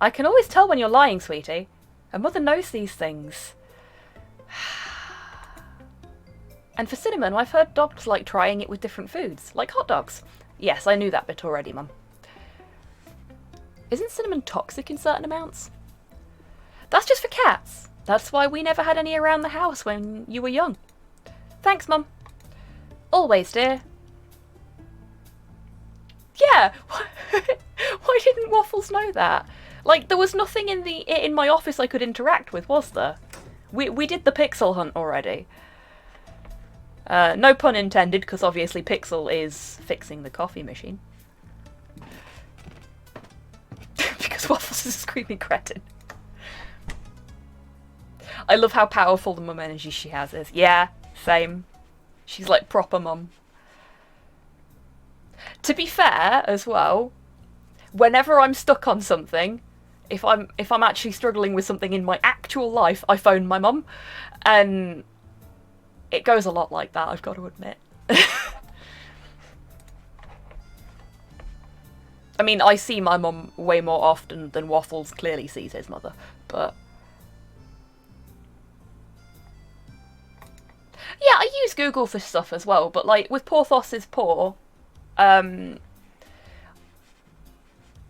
[SPEAKER 1] I can always tell when you're lying, sweetie. A mother knows these things. And for cinnamon, I've heard dogs like trying it with different foods, like hot dogs. Yes, I knew that bit already, Mum. Isn't cinnamon toxic in certain amounts? That's just for cats. That's why we never had any around the house when you were young. Thanks, Mum. Always, dear. Yeah, why didn't Waffles know that? Like, there was nothing in my office I could interact with, was there? We did the Pixel hunt already. No pun intended, because obviously Pixel is fixing the coffee machine. Because Waffles is a screaming cretin. I love how powerful the mum energy she has is. Yeah, same. She's like proper mum. To be fair, as well, whenever I'm stuck on something, if I'm actually struggling with something in my actual life, I phone my mum, and it goes a lot like that, I've got to admit. I mean, I see my mum way more often than Waffles clearly sees his mother, but... Yeah, I use Google for stuff as well, but like, with Porthos's paw, I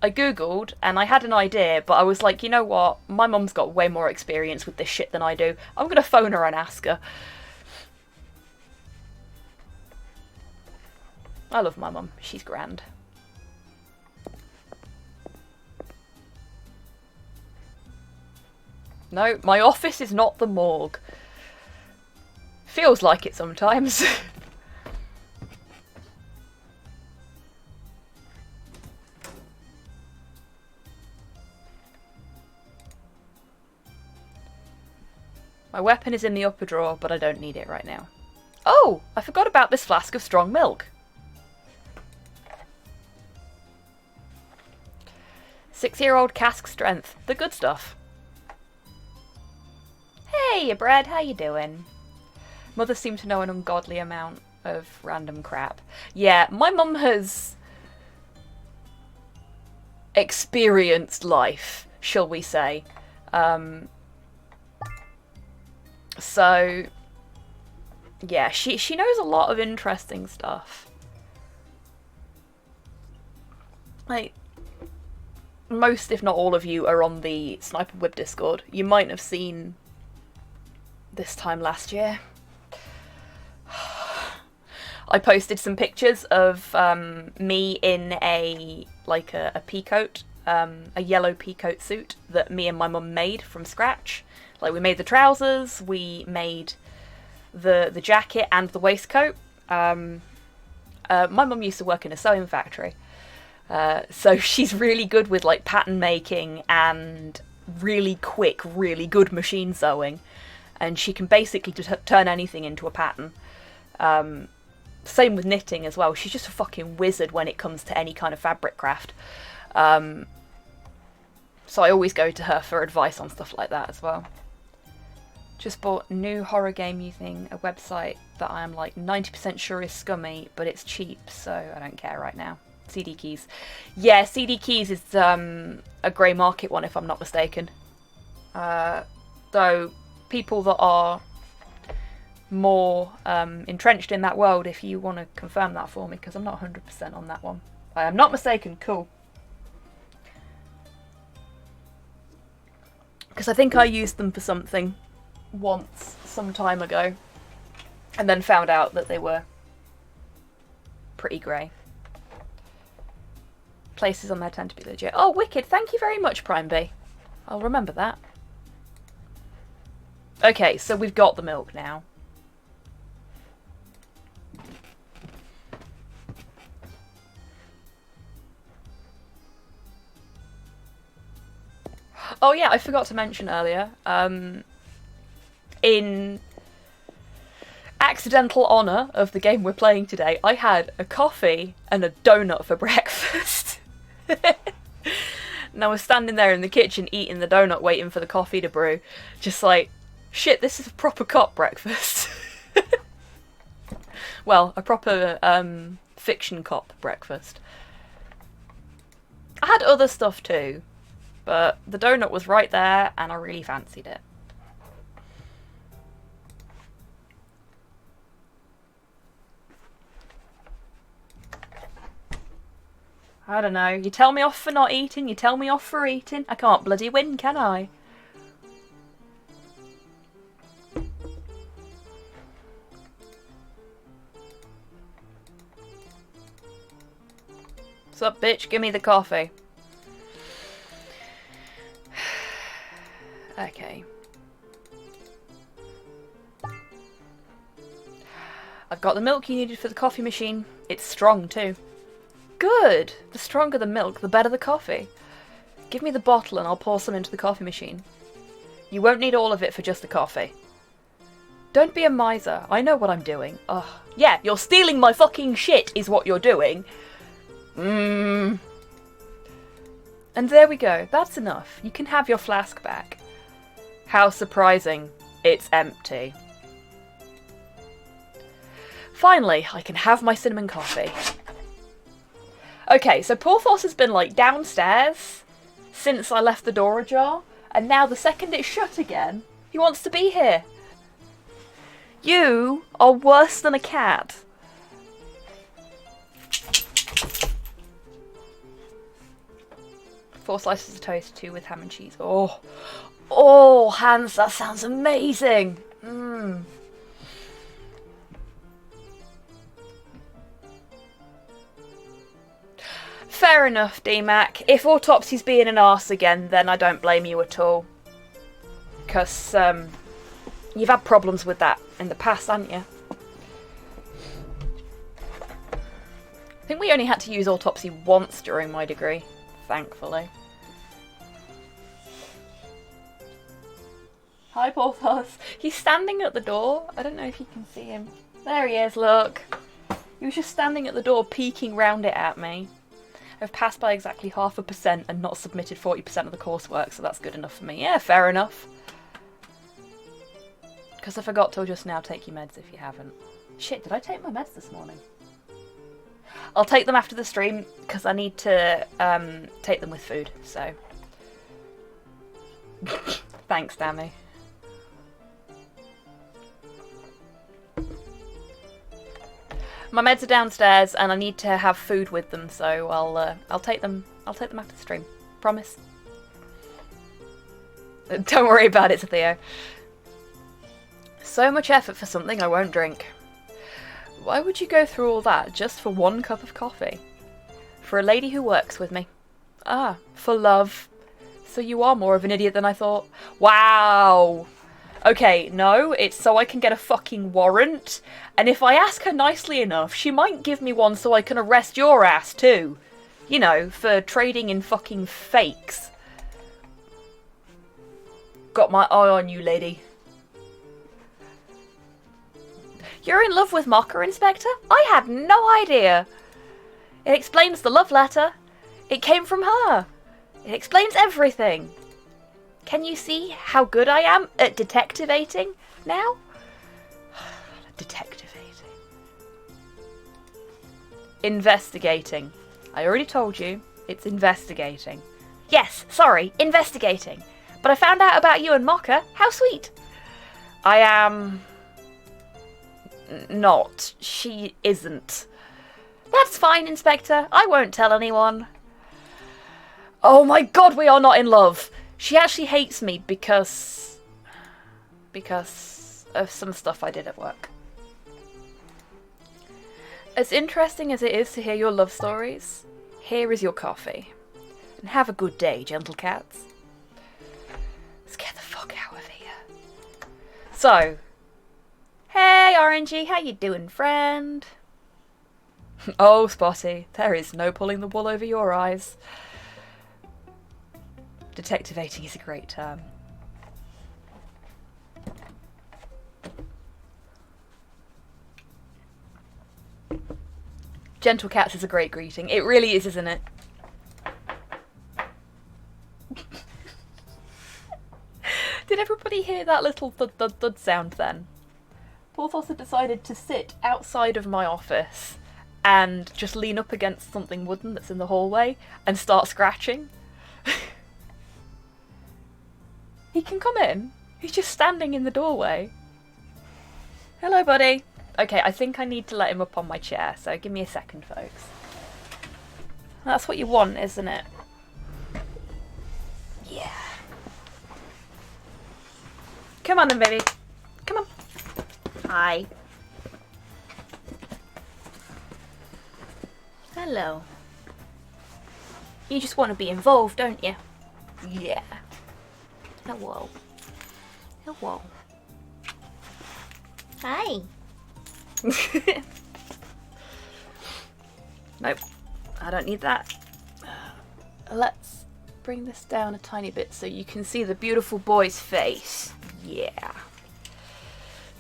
[SPEAKER 1] googled and I had an idea, but I was like, you know what? My mum's got way more experience with this shit than I do. I'm gonna phone her and ask her. I love my mum. She's grand. No, my office is not the morgue. Feels like it sometimes. My weapon is in the upper drawer, but I don't need it right now. Oh! I forgot about this flask of strong milk. 6-year-old cask strength. The good stuff. Hey, Brad, how you doing? Mother seemed to know an ungodly amount of random crap. Yeah, my mum has experienced life, shall we say. So, yeah, she knows a lot of interesting stuff. Like, most, if not all of you, are on the Sniper Whip Discord. You might have seen this time last year. I posted some pictures of me in a pea coat, a yellow pea coat suit that me and my mum made from scratch. Like, we made the trousers, we made the jacket and the waistcoat. My mum used to work in a sewing factory, so she's really good with like pattern making and really quick, really good machine sewing, and she can basically turn anything into a pattern. Same with knitting as well. She's just a fucking wizard when it comes to any kind of fabric craft. So I always go to her for advice on stuff like that as well. Just bought a new horror game using a website that I am like 90% sure is scummy, but it's cheap, so I don't care right now. CD Keys. Yeah, CD Keys is a grey market one, if I'm not mistaken. Though people that are more entrenched in that world, if you want to confirm that for me, because I'm not 100% on that one. I am not mistaken. Cool. Because I think I used them for something once, some time ago, and then found out that they were pretty grey. Places on there tend to be legit. Oh, wicked. Thank you very much, Prime B. I'll remember that. Okay, so we've got the milk now. Oh yeah, I forgot to mention earlier, in accidental honour of the game we're playing today, I had a coffee and a donut for breakfast. And I was standing there in the kitchen eating the donut, waiting for the coffee to brew. Just like, shit, this is a proper cop breakfast. Well, a proper fiction cop breakfast. I had other stuff too, but the donut was right there and I really fancied it. I don't know. You tell me off for not eating, you tell me off for eating. I can't bloody win, can I? What's up, bitch? Give me the coffee. Okay. I've got the milk you needed for the coffee machine. It's strong too. Good! The stronger the milk, the better the coffee. Give me the bottle and I'll pour some into the coffee machine. You won't need all of it for just the coffee. Don't be a miser. I know what I'm doing. Ugh. Yeah, you're stealing my fucking shit is what you're doing. And there we go. That's enough. You can have your flask back. How surprising. It's empty. Finally, I can have my cinnamon coffee. Okay, so Porthos has been, like, downstairs since I left the door ajar, and now the second it's shut again, he wants to be here. You are worse than a cat. 4 slices of toast, 2 with ham and cheese. Oh, oh, Hans, that sounds amazing. Fair enough, D-Mac. If Autopsy's being an arse again, then I don't blame you at all. Because you've had problems with that in the past, haven't you? I think we only had to use Autopsy once during my degree, thankfully. Hi, Porthos. He's standing at the door. I don't know if you can see him. There he is, look. He was just standing at the door, peeking round it at me. I've passed by exactly 0.5% and not submitted 40% of the coursework, so that's good enough for me. Yeah, fair enough. Because I forgot to just now take your meds if you haven't. Shit, did I take my meds this morning? I'll take them after the stream, because I need to take them with food, so... Thanks, Dammy. My meds are downstairs, and I need to have food with them, so I'll take them. I'll take them after the stream. Promise. Don't worry about it, Theo. So much effort for something I won't drink. Why would you go through all that just for one cup of coffee? For a lady who works with me. Ah, for love. So you are more of an idiot than I thought. Wow. Okay, no, it's so I can get a fucking warrant. And if I ask her nicely enough, she might give me one so I can arrest your ass too. You know, for trading in fucking fakes. Got my eye on you, lady. You're in love with Mocha, Inspector? I had no idea. It explains the love letter. It came from her. It explains everything. Can you see how good I am at detectivating now? Detectivating. Investigating. I already told you, it's investigating. Yes, sorry, investigating. But I found out about you and Mocha. How sweet. I am... not. She isn't. That's fine, Inspector. I won't tell anyone. Oh my god, we are not in love. She actually hates me because of some stuff I did at work. As interesting as it is to hear your love stories, here is your coffee. And have a good day, gentle cats. Let's get the fuck out of here. So, hey Orangey, how you doing, friend? Oh, Spotty, there is no pulling the wool over your eyes. Detectivating is a great term. Gentle cats is a great greeting. It really is, isn't it? Did everybody hear that little thud thud thud sound then? Porthos had decided to sit outside of my office and just lean up against something wooden that's in the hallway and start scratching. He can come in. He's just standing in the doorway. Hello, buddy. Okay, I think I need to let him up on my chair, so give me a second, folks. That's what you want, isn't it? Yeah. Come on then, baby. Come on. Hi. Hello. You just want to be involved, don't you? Yeah. Hello. Hello. Hi. Nope. I don't need that. Let's bring this down a tiny bit so you can see the beautiful boy's face. Yeah.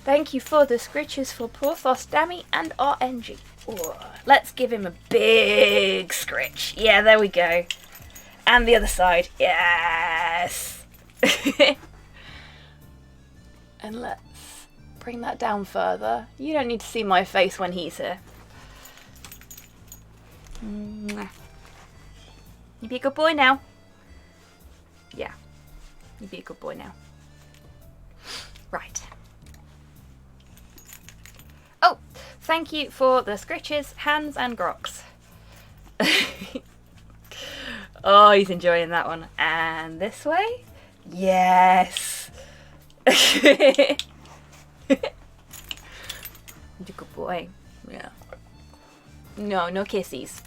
[SPEAKER 1] Thank you for the scritches for Porthos, Dammy, and RNG. Ooh, let's give him a big scritch. Yeah, there we go. And the other side. Yes. And let's bring that down further. You don't need to see my face when he's here. You be a good boy now. Yeah. You be a good boy now. Right. Oh, thank you for the scritches, hands and groks. Oh, he's enjoying that one. And this way? Yes. You're a good boy. Yeah. No, no kissies.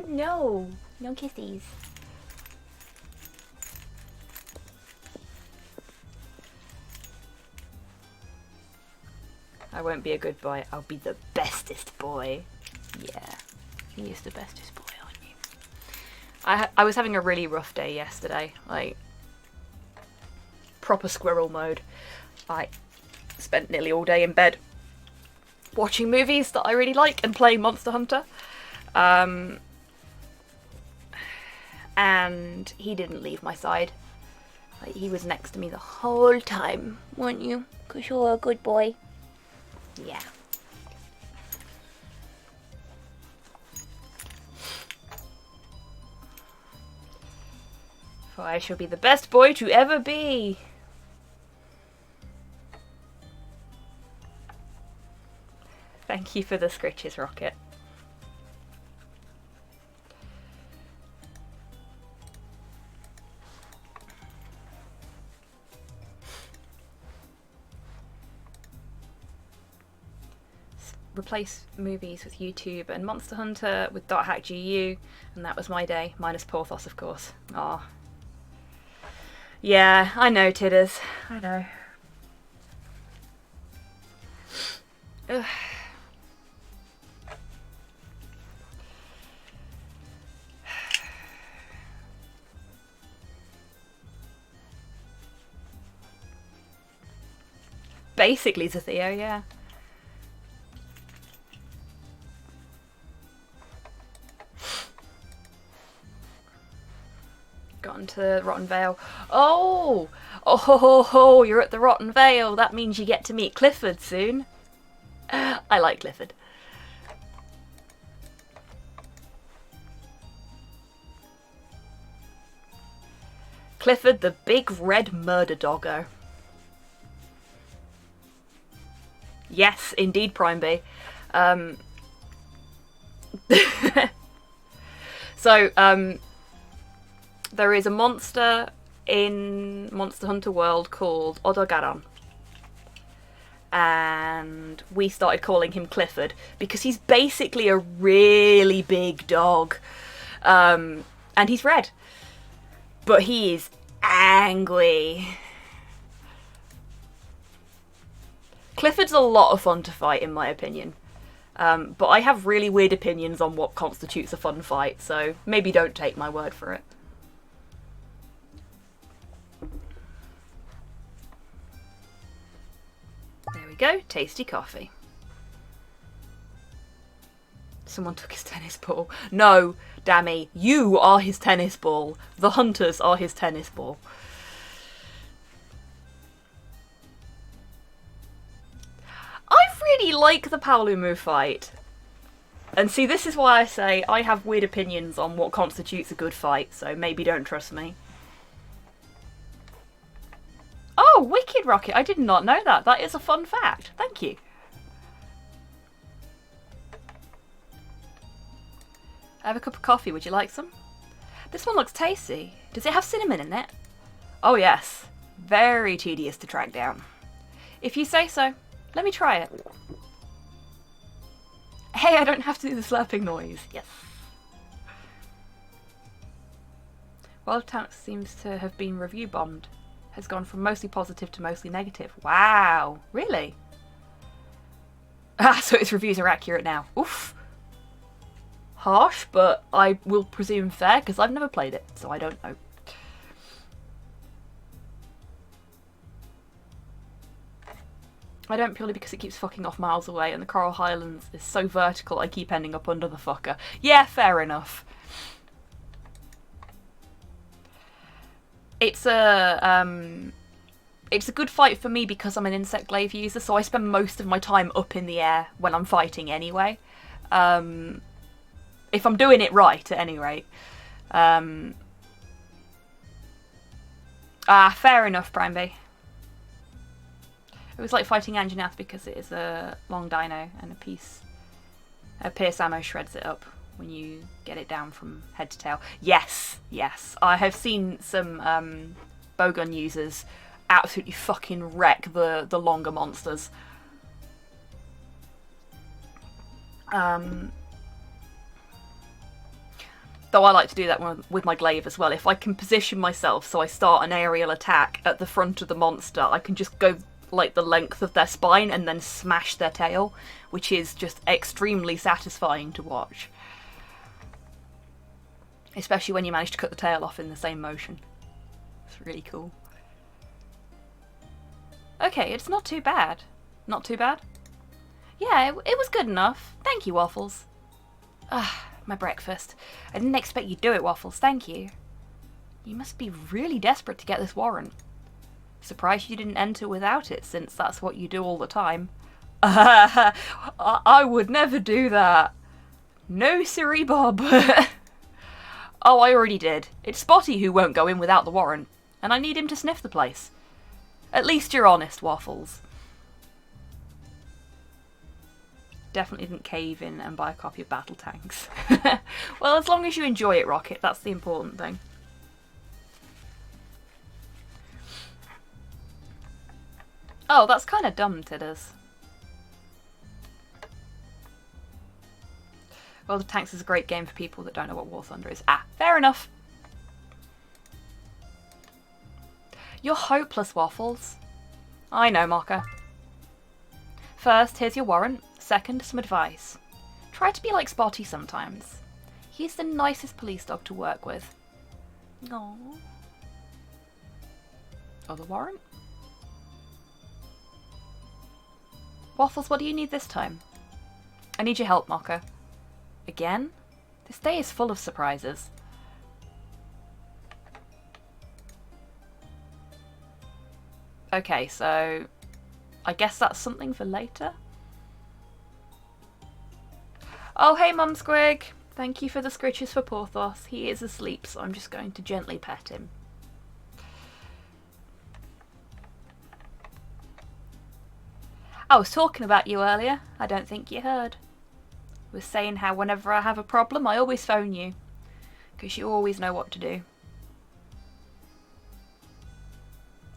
[SPEAKER 1] No, no kissies. I won't be a good boy, I'll be the bestest boy. Yeah, he is the bestest boy, aren't you? I was having a really rough day yesterday, like proper squirrel mode. I spent nearly all day in bed watching movies that I really like and playing Monster Hunter. And he didn't leave my side. Like, he was next to me the whole time, weren't you? 'Cause you're a good boy. Yeah. For I shall be the best boy to ever be. Thank you for the scritches, Rocket. Replace movies with YouTube and Monster Hunter with .hack.gu, and that was my day, minus Porthos, of course. Aw. Yeah, I know, Tidders. I know. Ugh. Basically, Zatheo, yeah. Gotten to Rotten Vale. Oh! Oh ho ho ho! You're at the Rotten Vale. That means you get to meet Clifford soon. I like Clifford. Clifford, the big red murder doggo. Yes, indeed, Prime B. So, there is a monster in Monster Hunter World called Odogaron. And we started calling him Clifford because he's basically a really big dog. And he's red. But he is angry. Clifford's a lot of fun to fight, in my opinion. But I have really weird opinions on what constitutes a fun fight, so maybe don't take my word for it. There we go, tasty coffee. Someone took his tennis ball. No, Dammy, you are his tennis ball. The hunters are his tennis ball. I really like the Paolumu fight. And see, this is why I say I have weird opinions on what constitutes a good fight, so maybe don't trust me. Oh, wicked, Rocket! I did not know that. That is a fun fact. Thank you. I have a cup of coffee. Would you like some? This one looks tasty. Does it have cinnamon in it? Oh yes. Very tedious to track down. If you say so. Let me try it. Hey, I don't have to do the slurping noise. Yes. Wild Tank seems to have been review bombed. Has gone from mostly positive to mostly negative. Wow. Really? Ah, so its reviews are accurate now. Oof. Harsh, but I will presume fair because I've never played it, so I don't know. I don't purely because it keeps fucking off miles away and the Coral Highlands is so vertical I keep ending up under the fucker. Yeah, fair enough. It's a good fight for me because I'm an insect glaive user, so I spend most of my time up in the air when I'm fighting anyway. If I'm doing it right, at any rate. Fair enough, Prime B. It was like fighting Anjanath because it is a long dino and a pierce ammo shreds it up when you get it down from head to tail. Yes, yes. I have seen some bowgun users absolutely fucking wreck the longer monsters. Though I like to do that with my glaive as well. If I can position myself so I start an aerial attack at the front of the monster, I can just go like the length of their spine and then smash their tail, which is just extremely satisfying to watch. Especially when you manage to cut the tail off in the same motion. It's really cool. Okay, it's not too bad. Not too bad? Yeah, it was good enough. Thank you, Waffles. Ah, my breakfast. I didn't expect you'd do it, Waffles. Thank you. You must be really desperate to get this warrant. Surprised you didn't enter without it, since that's what you do all the time. I would never do that. No siree, Bob. Oh, I already did. It's Spotty who won't go in without the warrant, and I need him to sniff the place. At least you're honest, Waffles. definitely didn't cave in and buy a copy of Battle Tanks. Well, as long as you enjoy it, Rocket, that's the important thing. Oh, that's kind of dumb, Tidders. World of Tanks is a great game for people that don't know what War Thunder is. Ah, fair enough. You're hopeless, Waffles. I know, Mocha. First, here's your warrant. Second, some advice. Try to be like Spotty sometimes. He's the nicest police dog to work with. Aww. Other warrant? Waffles, what do you need this time? I need your help, Mocha. Again? This day is full of surprises. Okay, so I guess that's something for later. Oh, hey, Mum Squig. Thank you for the scritches for Porthos. He is asleep, so I'm just going to gently pet him. I was talking about you earlier. I don't think you heard. I was saying how whenever I have a problem, I always phone you. Because you always know what to do.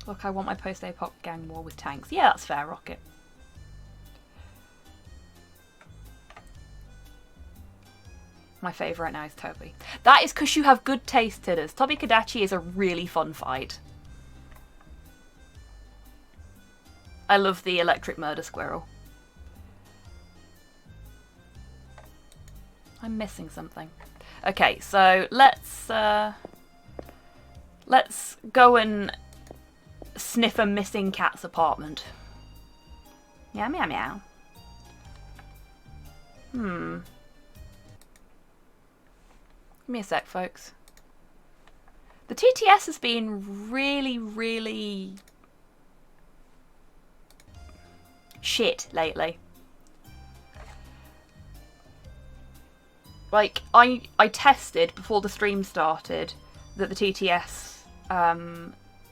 [SPEAKER 1] Look, I want my post-apoc gang war with tanks. Yeah, that's fair, Rocket. My favourite now is Toby. That is because you have good taste, Tidders. Toby Kadachi is a really fun fight. I love the electric murder squirrel. I'm missing something. Okay, so let's go and sniff a missing cat's apartment. Meow, meow, meow. Give me a sec, folks. The TTS has been really shit lately. Like, I tested before the stream started that the TTS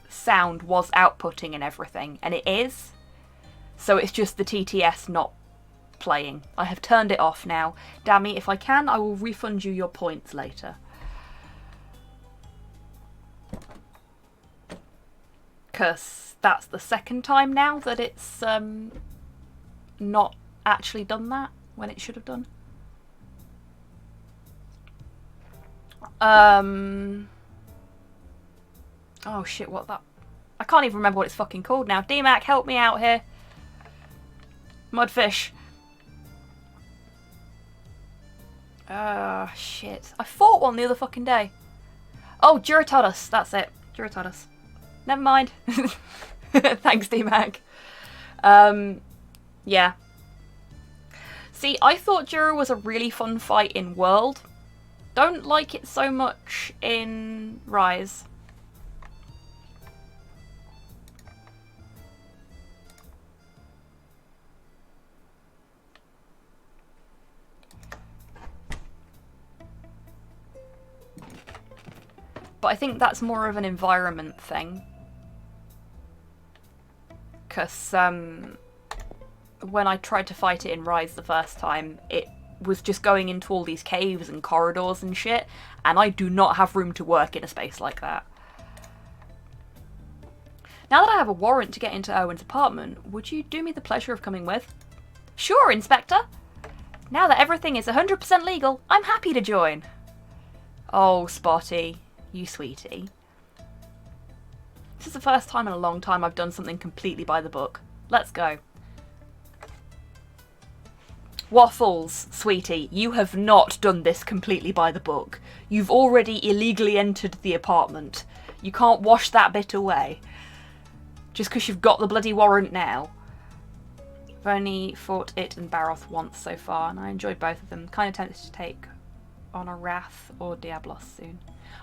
[SPEAKER 1] sound was outputting and everything, and it is. So it's just the TTS not playing. I have turned it off now. Dammy, if I can, I will refund you your points later. Because that's the second time now that it's not actually done that when it should have done. Oh shit, what that? I can't even remember what it's fucking called now. DMAC, help me out here. Mudfish. Shit. I fought one the other fucking day. Oh, Duratodus. That's it. Duratodus. Never mind. Thanks, DMAC. Yeah. See, I thought Dura was a really fun fight in World. Don't like it so much in Rise. But I think that's more of an environment thing. Because when I tried to fight it in Rise the first time, it was just going into all these caves and corridors and shit, and I do not have room to work in a space like that. Now that I have a warrant to get into Owen's apartment, would you do me the pleasure of coming with? Sure, Inspector! Now that everything is 100% legal, I'm happy to join. Oh, Spotty. You sweetie. This is the first time in a long time I've done something completely by the book. Let's go. Waffles, sweetie, you have not done this completely by the book. You've already illegally entered the apartment. You can't wash that bit away. Just because you've got the bloody warrant now. I've only fought it and Baroth once so far, and I enjoyed both of them. Kind of tempted to take on a Wrath or Diablos soon.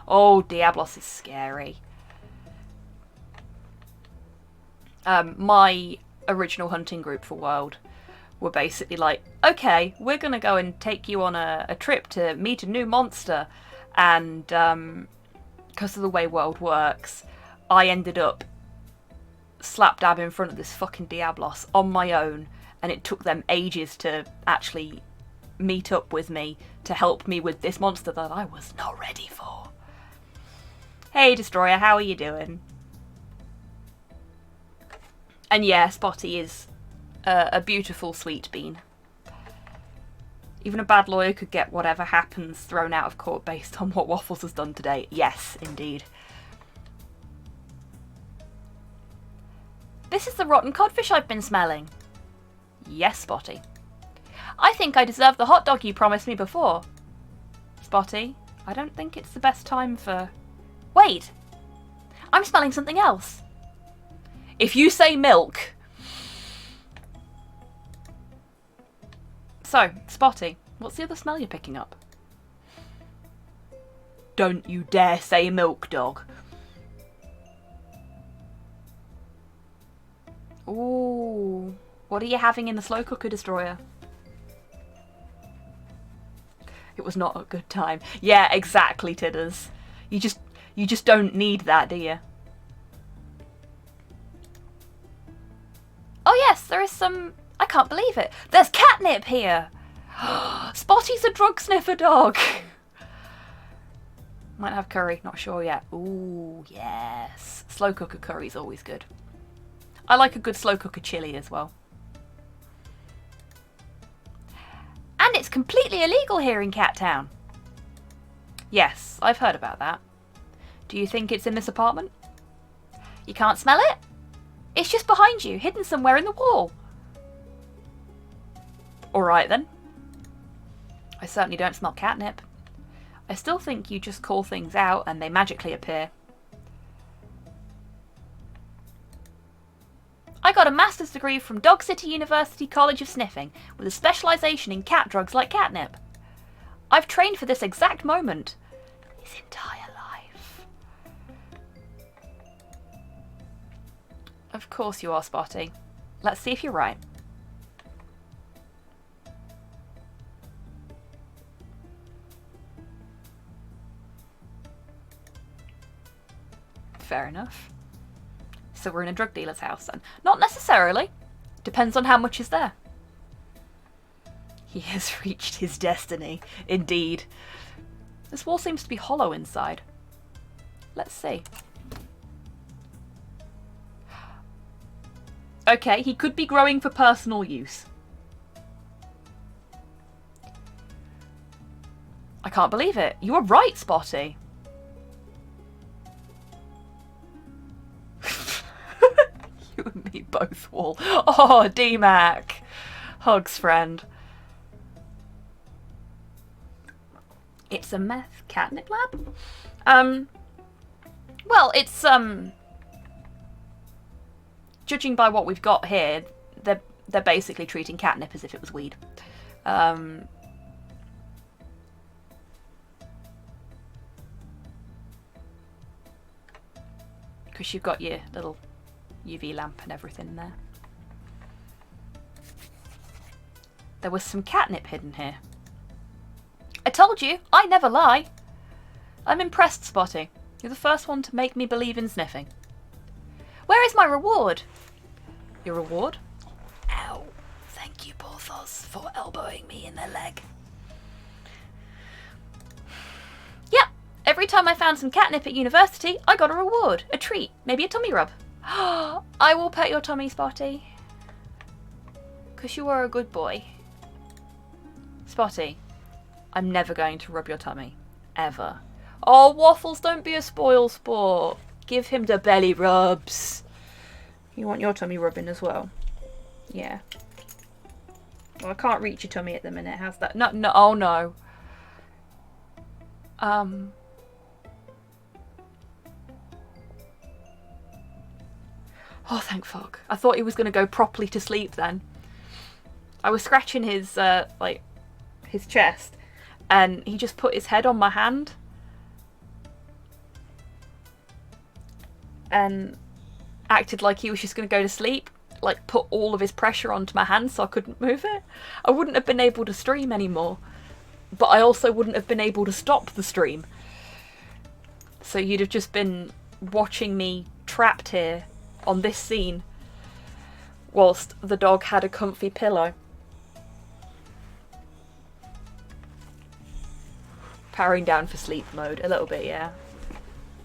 [SPEAKER 1] Oh, Diablos is scary. My original hunting group for World were basically like, okay, we're going to go and take you on a trip to meet a new monster. And because of the way World works, I ended up slap dab in front of this fucking Diablos on my own and it took them ages to actually meet up with me to help me with this monster that I was not ready for. Hey Destroyer, how are you doing? And yeah, Spotty is a beautiful sweet bean. Even a bad lawyer could get whatever happens thrown out of court based on what Waffles has done today. Yes, indeed. This is the rotten codfish I've been smelling. Yes, Spotty. I think I deserve the hot dog you promised me before. Spotty, I don't think it's the best time for... Wait! I'm smelling something else. If you say milk... So, Spotty, what's the other smell you're picking up? Don't you dare say milk, dog. Ooh, what are you having in the slow cooker, Destroyer? It was not a good time. Yeah, exactly, Tidders. You just don't need that, do you? Oh yes, there is some... I can't believe it. There's catnip here. Spotty's a drug sniffer dog. Might have curry, not sure yet. Ooh, yes. Slow cooker curry's always good. I like a good slow cooker chili as well. And it's completely illegal here in Cat Town. Yes, I've heard about that. Do you think it's in this apartment? You can't smell it? It's just behind you, hidden somewhere in the wall. Alright then. I certainly don't smell catnip. I still think you just call things out and they magically appear. I got a master's degree from Dog City University College of Sniffing with a specialisation in cat drugs like catnip. I've trained for this exact moment his entire life. Of course you are, Spotty. Let's see if you're right. Fair enough. So we're in a drug dealer's house then. Not necessarily. Depends on how much is there. He has reached his destiny. Indeed. This wall seems to be hollow inside. Let's see. Okay, he could be growing for personal use. I can't believe it. You were right, Spotty. You and me both, Wall. Oh, D-Mac. Hugs, friend. It's a meth catnip lab? Well, it's, judging by what we've got here, they're basically treating catnip as if it was weed. Because you've got your little UV lamp and everything in there. There was some catnip hidden here. I told you, I never lie. I'm impressed, Spotty. You're the first one to make me believe in sniffing. Where is my reward? Your reward? Ow. Thank you, Porthos, for elbowing me in the leg. Yep. Every time I found some catnip at university, I got a reward. A treat. Maybe a tummy rub. I will pet your tummy, Spotty. Because you are a good boy. Spotty, I'm never going to rub your tummy. Ever. Oh, Waffles, don't be a spoil sport. Give him the belly rubs. You want your tummy rubbing as well? Yeah. Well, I can't reach your tummy at the minute. How's that? No, no, oh no. Oh, thank fuck. I thought he was going to go properly to sleep then. I was scratching his, his chest, and he just put his head on my hand. And acted like he was just going to go to sleep. Like, put all of his pressure onto my hand so I couldn't move it. I wouldn't have been able to stream anymore. But I also wouldn't have been able to stop the stream. So you'd have just been watching me trapped here on this scene whilst the dog had a comfy pillow. Powering down for sleep mode a little bit, yeah.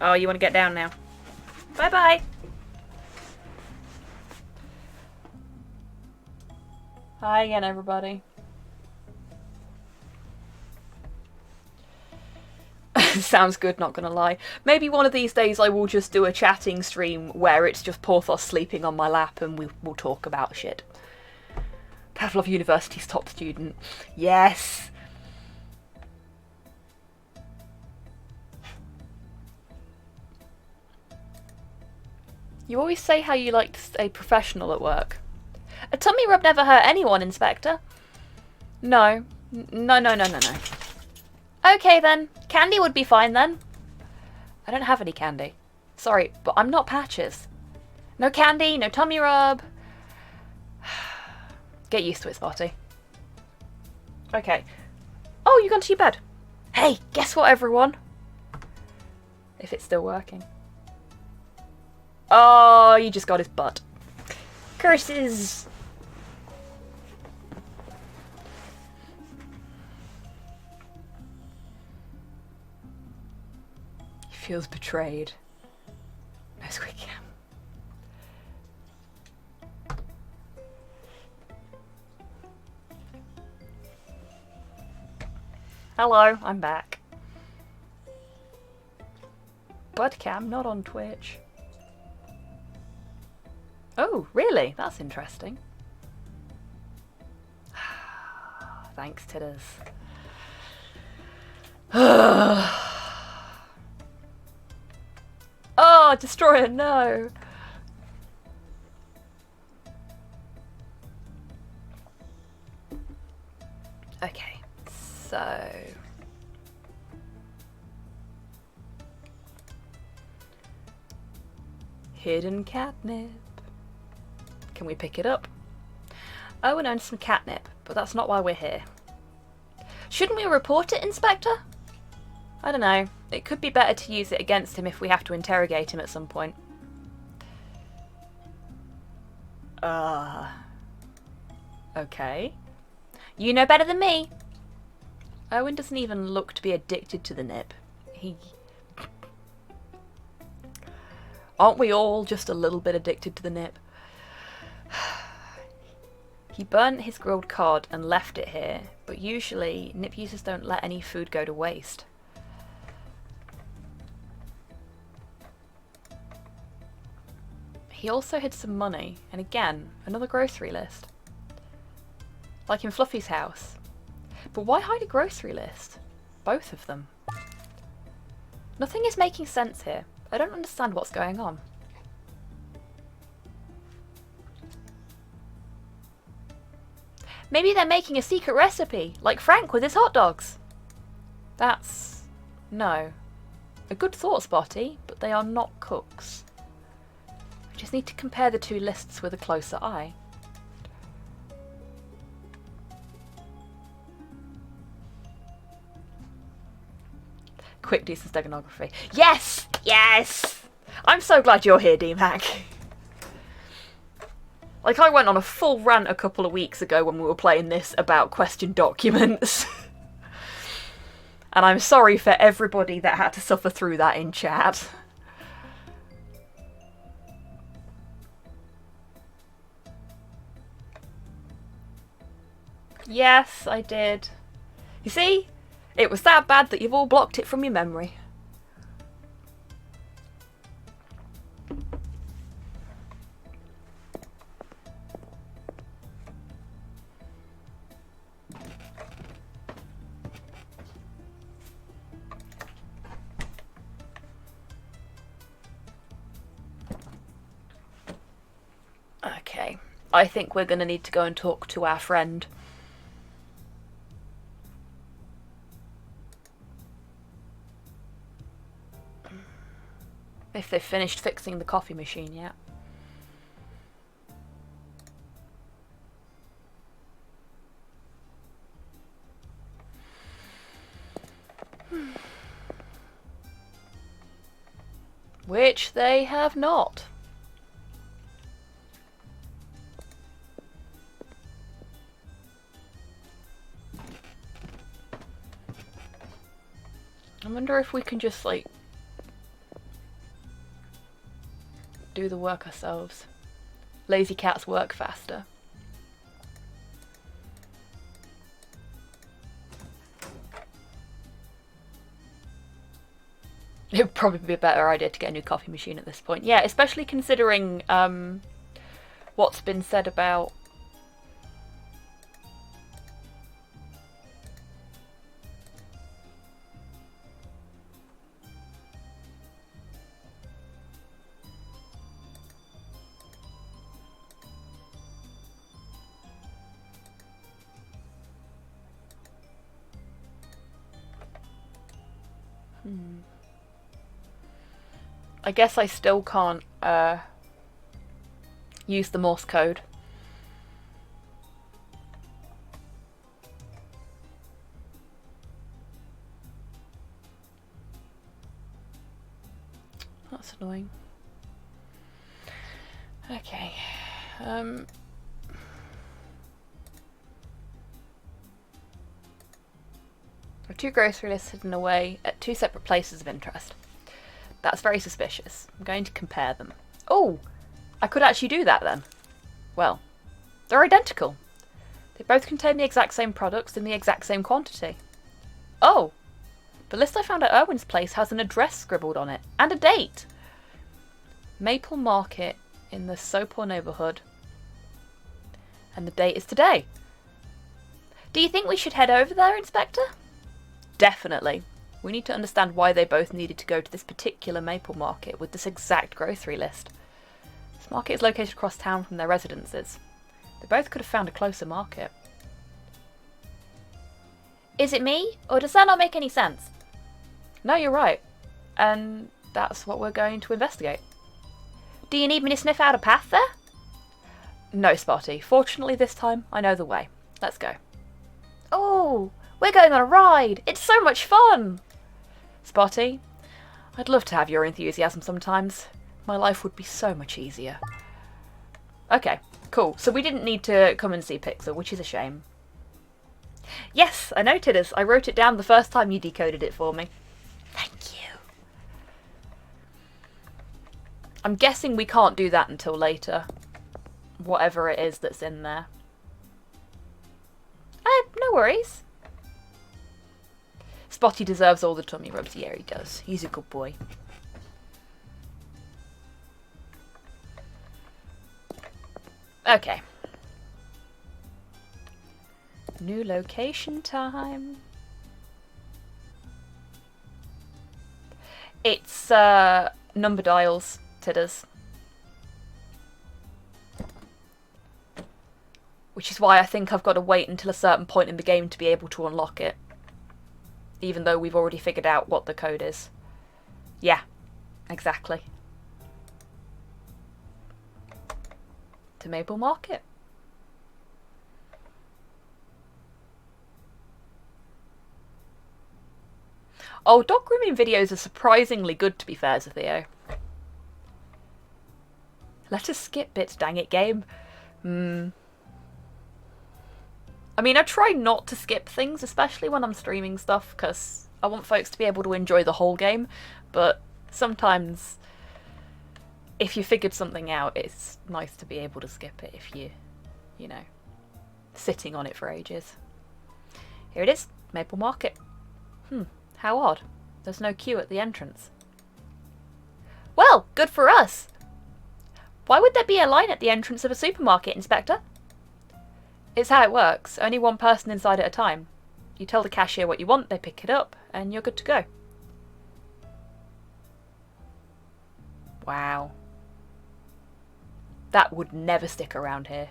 [SPEAKER 1] Oh, you want to get down now? Bye bye. Hi again, everybody. Sounds good, not gonna lie. Maybe one of these days I will just do a chatting stream where it's just Porthos sleeping on my lap and we'll talk about shit. Pavlov University's top student. Yes! You always say how you like to stay professional at work. A tummy rub never hurt anyone, Inspector. No. No. Okay then. Candy would be fine then. I don't have any candy. Sorry, but I'm not Patches. No candy, no tummy rub. Get used to it, Spotty. Okay. Oh, you gone to your bed? Hey, guess what, everyone? If it's still working. Oh, you just got his butt. Curses! He feels betrayed. No squeak. Hello, I'm back. Budcam, not on Twitch. Oh, really? That's interesting. Thanks, Titters. Oh, Destroyer, no! Okay, so... Hidden catnip. Can we pick it up? Oh, and own some catnip, but that's not why we're here. Shouldn't we report it, Inspector? I don't know. It could be better to use it against him if we have to interrogate him at some point. Okay. You know better than me. Owen doesn't even look to be addicted to the nip. Aren't we all just a little bit addicted to the nip? He burnt his grilled cod and left it here, but usually nip users don't let any food go to waste. He also hid some money, and again, another grocery list. Like in Fluffy's house. But why hide a grocery list? Both of them. Nothing is making sense here. I don't understand what's going on. Maybe they're making a secret recipe, like Frank with his hot dogs. That's... no. A good thought, Spotty, but they are not cooks. I just need to compare the two lists with a closer eye. Quick, do some steganography. Yes! Yes! I'm so glad you're here, D-Mac. Like, I went on a full rant a couple of weeks ago when we were playing this about question documents. And I'm sorry for everybody that had to suffer through that in chat. Yes, I did. You see? It was that bad that you've all blocked it from your memory. Okay, I think we're going to need to go and talk to our friend. If they've finished fixing the coffee machine yet. Which they have not. I wonder if we can just, like, do the work ourselves. Lazy cats work faster. It would probably be a better idea to get a new coffee machine at this point. Yeah, especially considering what's been said about... I guess I still can't use the Morse code. That's annoying. Okay. There are two grocery lists hidden away at two separate places of interest. That's very suspicious. I'm going to compare them. Oh! I could actually do that then. Well, they're identical. They both contain the exact same products in the exact same quantity. Oh! The list I found at Irwin's place has an address scribbled on it. And a date! Maple Market in the Sopor neighbourhood. And the date is today. Do you think we should head over there, Inspector? Definitely. We need to understand why they both needed to go to this particular Maple Market with this exact grocery list. This market is located across town from their residences. They both could have found a closer market. Is it me? Or does that not make any sense? No, you're right. And that's what we're going to investigate. Do you need me to sniff out a path there? No, Spotty. Fortunately this time I know the way. Let's go. Oh, we're going on a ride! It's so much fun! Spotty, I'd love to have your enthusiasm sometimes. My life would be so much easier. Okay, cool. So we didn't need to come and see Pixel, which is a shame. Yes, I noted as I wrote it down the first time you decoded it for me. Thank you. I'm guessing we can't do that until later. Whatever it is that's in there. No worries. Spotty deserves all the tummy rubs. Yeah, he does. He's a good boy. Okay. New location time. It's number dials, Tidders. Which is why I think I've got to wait until a certain point in the game to be able to unlock it. Even though we've already figured out what the code is. Yeah, exactly. To Maple Market. Oh, dog grooming videos are surprisingly good, to be fair to Theo. Let us skip bits, dang it, game. I mean, I try not to skip things, especially when I'm streaming stuff, because I want folks to be able to enjoy the whole game, but sometimes if you figured something out, it's nice to be able to skip it if you know, sitting on it for ages. Here it is, Maple Market. How odd. There's no queue at the entrance. Well, good for us. Why would there be a line at the entrance of a supermarket, Inspector? It's how it works. Only one person inside at a time. You tell the cashier what you want, they pick it up, and you're good to go. Wow. That would never stick around here.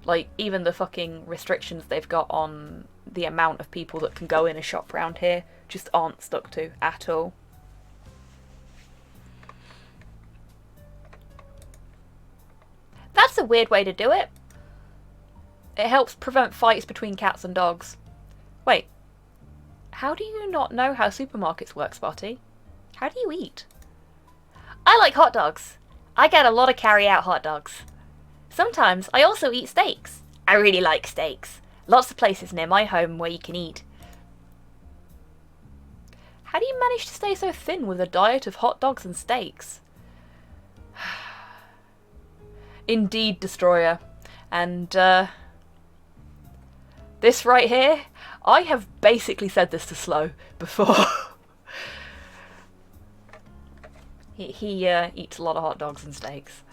[SPEAKER 1] Like, even the fucking restrictions they've got on the amount of people that can go in a shop around here just aren't stuck to at all. That's a weird way to do it. It helps prevent fights between cats and dogs. Wait, how do you not know how supermarkets work, Spotty? How do you eat? I like hot dogs. I get a lot of carry-out hot dogs. Sometimes I also eat steaks. I really like steaks. Lots of places near my home where you can eat. How do you manage to stay so thin with a diet of hot dogs and steaks? Indeed, Destroyer. And this right here, I have basically said this to Slow before. he eats a lot of hot dogs and steaks.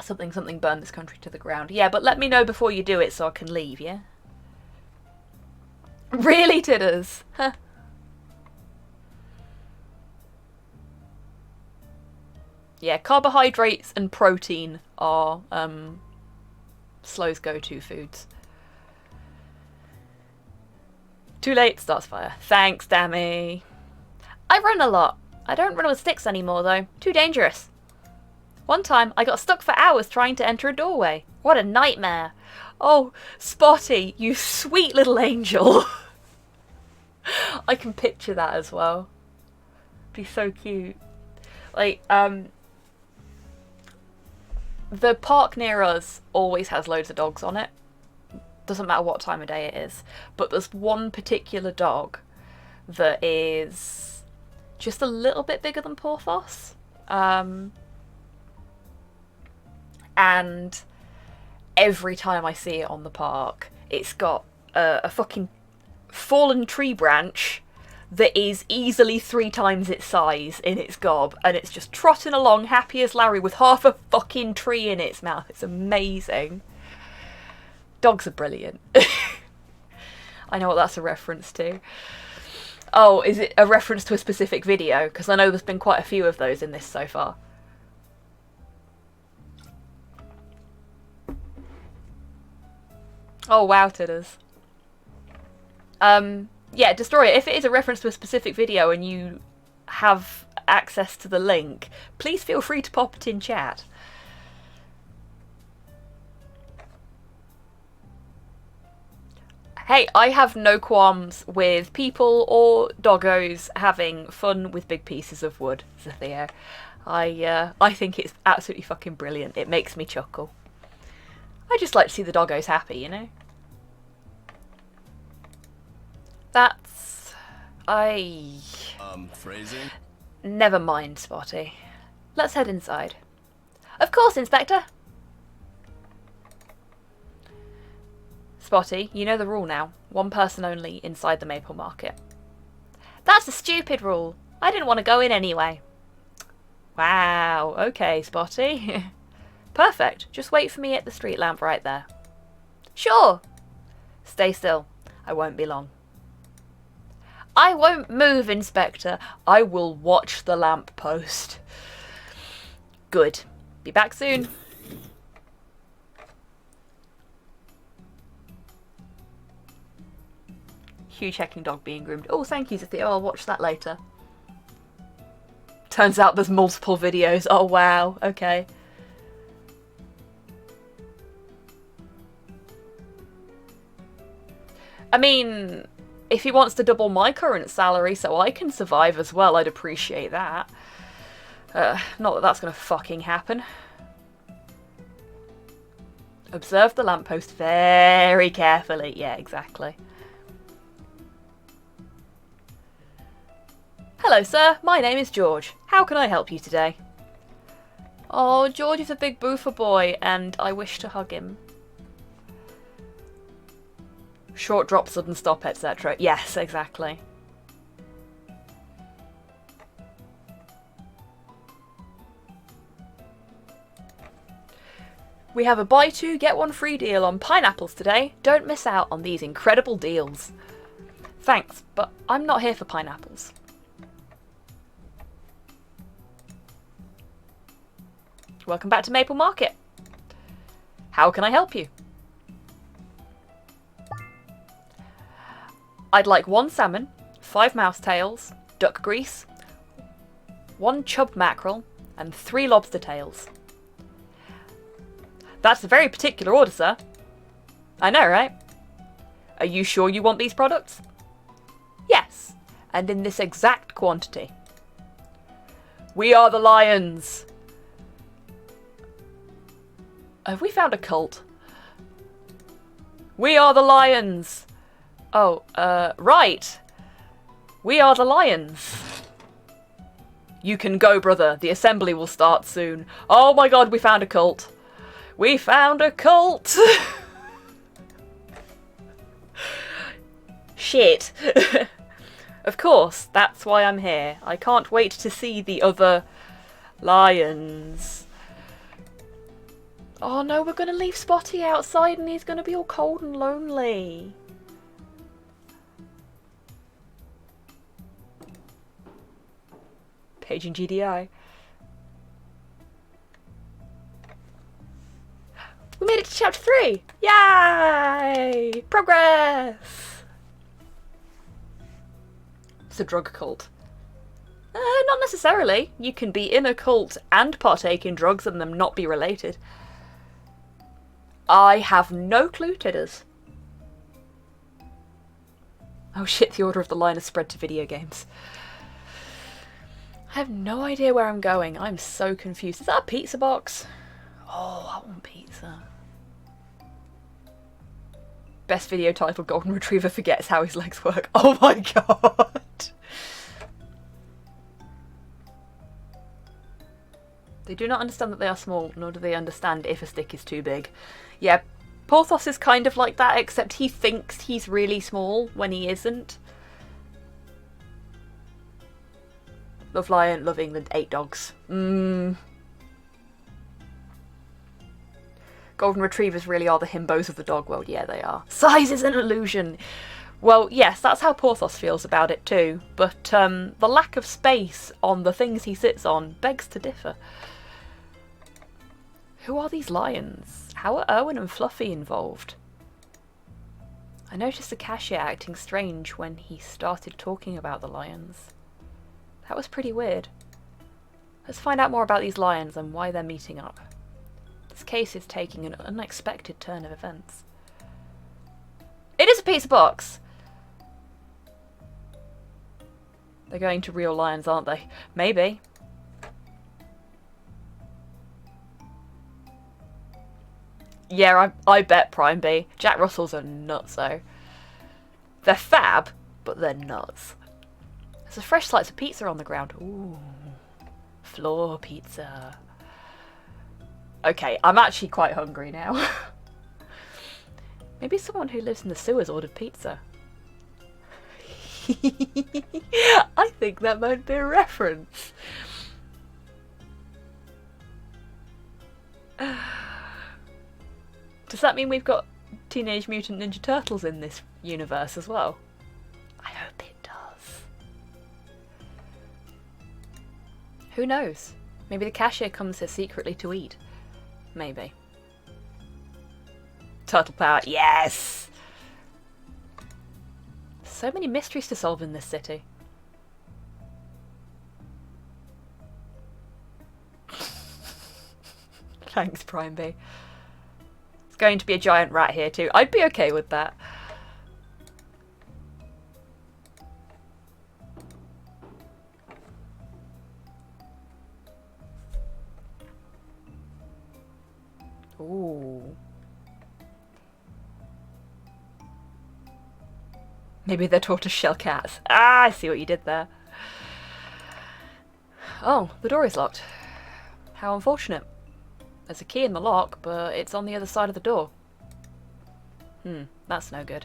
[SPEAKER 1] Something burned this country to the ground. Yeah, but let me know before you do it so I can leave, yeah? Really, Tidders? Huh. Yeah, carbohydrates and protein are Slow's go-to foods. Too late, starts fire. Thanks, Dammy. I run a lot. I don't run with sticks anymore, though. Too dangerous. One time, I got stuck for hours trying to enter a doorway. What a nightmare. Oh, Spotty, you sweet little angel. I can picture that as well. Be so cute. Like, the park near us always has loads of dogs on it. Doesn't matter what time of day it is. But there's one particular dog that is just a little bit bigger than Porthos. And every time I see it on the park, it's got a fucking fallen tree branch that is easily 3 times its size in its gob, and it's just trotting along happy as Larry with half a fucking tree in its mouth. It's amazing. Dogs are brilliant. I know what that's a reference to. Oh, is it a reference to a specific video? Because I know there's been quite a few of those in this so far. Oh wow, Tidders. Yeah, Destroyer, if it is a reference to a specific video and you have access to the link, please feel free to pop it in chat. Hey, I have no qualms with people or doggos having fun with big pieces of wood, Zathea. I think it's absolutely fucking brilliant. It makes me chuckle. I just like to see the doggos happy, you know? That's...
[SPEAKER 2] phrasing?
[SPEAKER 1] Never mind, Spotty. Let's head inside. Of course, Inspector! Spotty, you know the rule now. 1 person only inside the Maple Market. That's a stupid rule. I didn't want to go in anyway. Wow, okay, Spotty. Perfect. Just wait for me at the street lamp right there. Sure. Stay still. I won't be long. I won't move, Inspector. I will watch the lamp post. Good. Be back soon. Huge hecking dog being groomed. Oh, thank you, Zathia. I'll watch that later. Turns out there's multiple videos. Oh, wow. Okay. I mean, if he wants to double my current salary so I can survive as well, I'd appreciate that. Not that that's going to fucking happen. Observe the lamppost very carefully. Yeah, exactly. Hello, sir. My name is George. How can I help you today? Oh, George is a big boofer boy, and I wish to hug him. Short drop, sudden stop, etc. Yes, exactly. We have a buy 2, get 1 free deal on pineapples today. Don't miss out on these incredible deals. Thanks, but I'm not here for pineapples. Welcome back to Maple Market. How can I help you? I'd like 1 salmon, 5 mouse tails, duck grease, 1 chub mackerel, and 3 lobster tails. That's a very particular order, sir. I know, right? Are you sure you want these products? Yes, and in this exact quantity. We are the Lions! Have we found a cult? We are the Lions! Oh, right. We are the lions. You can go, brother. The assembly will start soon. Oh my god, we found a cult. We found a cult! Shit. Of course, that's why I'm here. I can't wait to see the other lions. Oh no, we're gonna leave Spotty outside and he's gonna be all cold and lonely. Paging GDI. We made it to chapter 3! Yay! Progress! It's a drug cult. Not necessarily. You can be in a cult and partake in drugs and them not be related. I have no clue, Tidders. Oh shit, the Order of the Line has spread to video games. I have no idea where I'm going. I'm so confused. Is that a pizza box? Oh, I want pizza. Best video title, Golden Retriever forgets how his legs work. Oh my god! They do not understand that they are small, nor do they understand if a stick is too big. Yeah, Porthos is kind of like that, except he thinks he's really small when he isn't. Love Lion, love England, 8 dogs. Golden Retrievers really are the himbos of the dog world. Yeah, they are. Size is an illusion. Well, yes, that's how Porthos feels about it too. But the lack of space on the things he sits on begs to differ. Who are these lions? How are Erwin and Fluffy involved? I noticed the cashier acting strange when he started talking about the lions. That was pretty weird. Let's find out more about these lions and why they're meeting up. This case is taking an unexpected turn of events. It is a pizza box! They're going to real lions, aren't they? Maybe. Yeah, I bet Prime B. Jack Russells are nutso. They're fab, but they're nuts. There's a fresh slice of pizza on the ground. Ooh. Floor pizza. Okay, I'm actually quite hungry now. Maybe someone who lives in the sewers ordered pizza. I think that might be a reference. Does that mean we've got Teenage Mutant Ninja Turtles in this universe as well? I hope it does. Who knows? Maybe the cashier comes here secretly to eat. Maybe. Turtle power, yes! So many mysteries to solve in this city. Thanks, Prime B. It's going to be a giant rat here too. I'd be okay with that. Ooh. Maybe they're tortoiseshell cats. Ah, I see what you did there. Oh, the door is locked. How unfortunate. There's a key in the lock, but it's on the other side of the door. That's no good.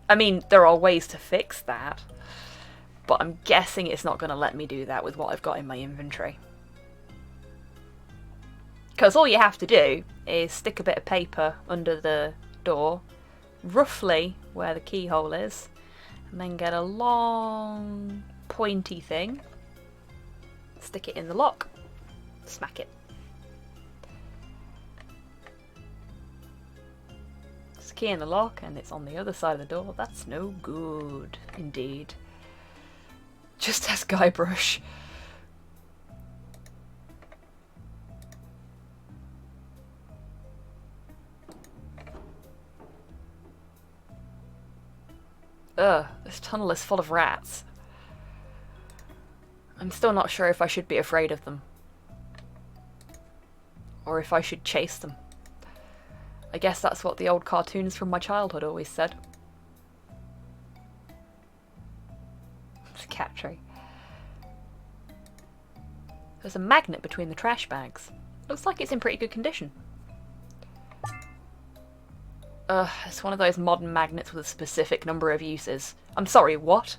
[SPEAKER 1] I mean, there are ways to fix that, but I'm guessing it's not going to let me do that with what I've got in my inventory. Because all you have to do is stick a bit of paper under the door, roughly where the keyhole is, and then get a long pointy thing, stick it in the lock, smack it. It's a key in the lock and it's on the other side of the door. That's no good, indeed. Just as Guybrush. Ugh, this tunnel is full of rats. I'm still not sure if I should be afraid of them. Or if I should chase them. I guess that's what the old cartoons from my childhood always said. cat tree. There's a magnet between the trash bags. Looks like it's in pretty good condition. Ugh, it's one of those modern magnets with a specific number of uses. I'm sorry, what?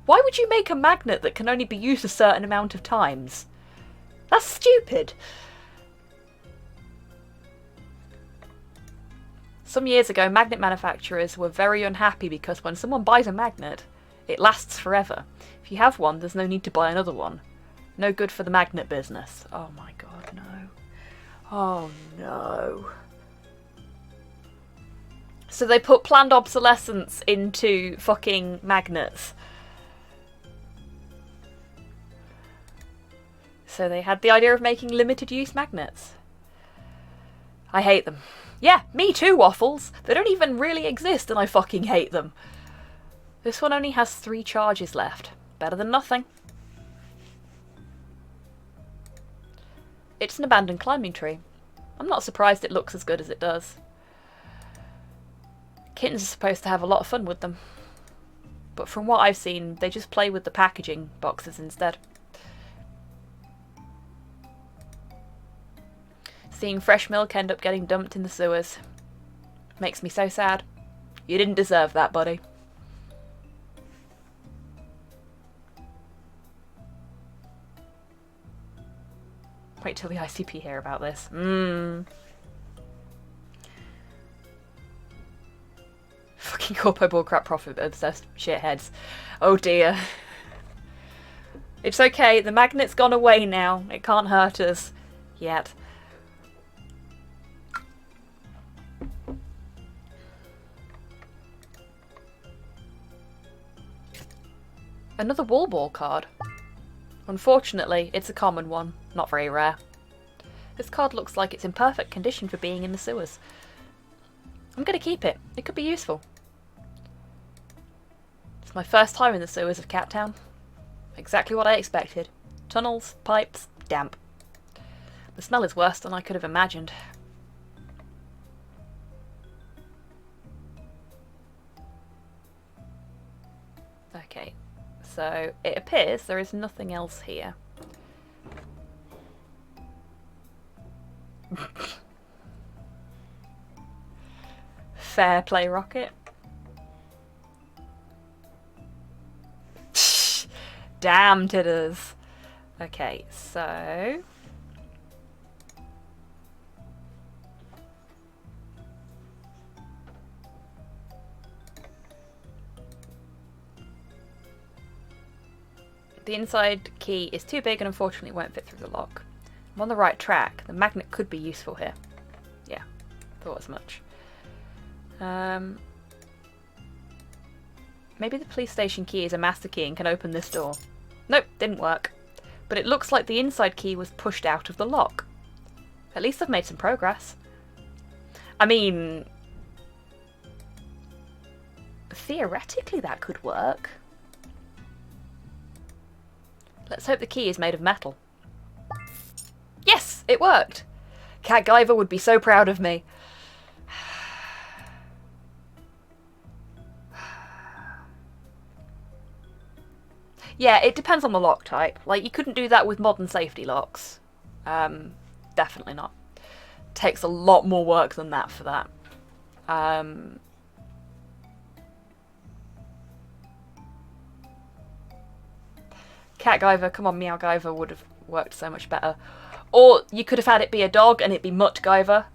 [SPEAKER 1] Why would you make a magnet that can only be used a certain amount of times? That's stupid! Some years ago, magnet manufacturers were very unhappy because when someone buys a magnet, it lasts forever. If you have one, there's no need to buy another one. No good for the magnet business. Oh my god, no. Oh no. So they put planned obsolescence into fucking magnets. So they had the idea of making limited use magnets. I hate them. Yeah, me too, Waffles. They don't even really exist and I fucking hate them. This one only has 3 charges left. Better than nothing. It's an abandoned climbing tree. I'm not surprised it looks as good as it does. Kittens are supposed to have a lot of fun with them. But from what I've seen, they just play with the packaging boxes instead. Seeing fresh milk end up getting dumped in the sewers makes me so sad. You didn't deserve that, buddy. Wait till the ICP hear about this. Fucking corpo bullcrap profit obsessed shitheads. Oh dear. It's okay, the magnet's gone away now. It can't hurt us. Yet. Another wall ball card. Unfortunately, it's a common one, not very rare. This card looks like it's in perfect condition for being in the sewers. I'm going to keep it. It could be useful. It's my first time in the sewers of Cat Town. Exactly what I expected. Tunnels, pipes, damp. The smell is worse than I could have imagined. Okay. So it appears there is nothing else here. Fair play, Rocket. Damn titters. Okay, so... the inside key is too big and unfortunately won't fit through the lock. I'm on the right track. The magnet could be useful here. Yeah, thought as much. Maybe the police station key is a master key and can open this door. Nope, didn't work. But it looks like the inside key was pushed out of the lock. At least I've made some progress. I mean... theoretically that could work. Let's hope the key is made of metal. Yes, it worked! Cat Guyver would be so proud of me. Yeah, it depends on the lock type. Like, you couldn't do that with modern safety locks. Definitely not. Takes a lot more work than that for that. Cat Guyver, come on, Meow Guyver would have worked so much better. Or you could have had it be a dog and it be Mutt Guyver.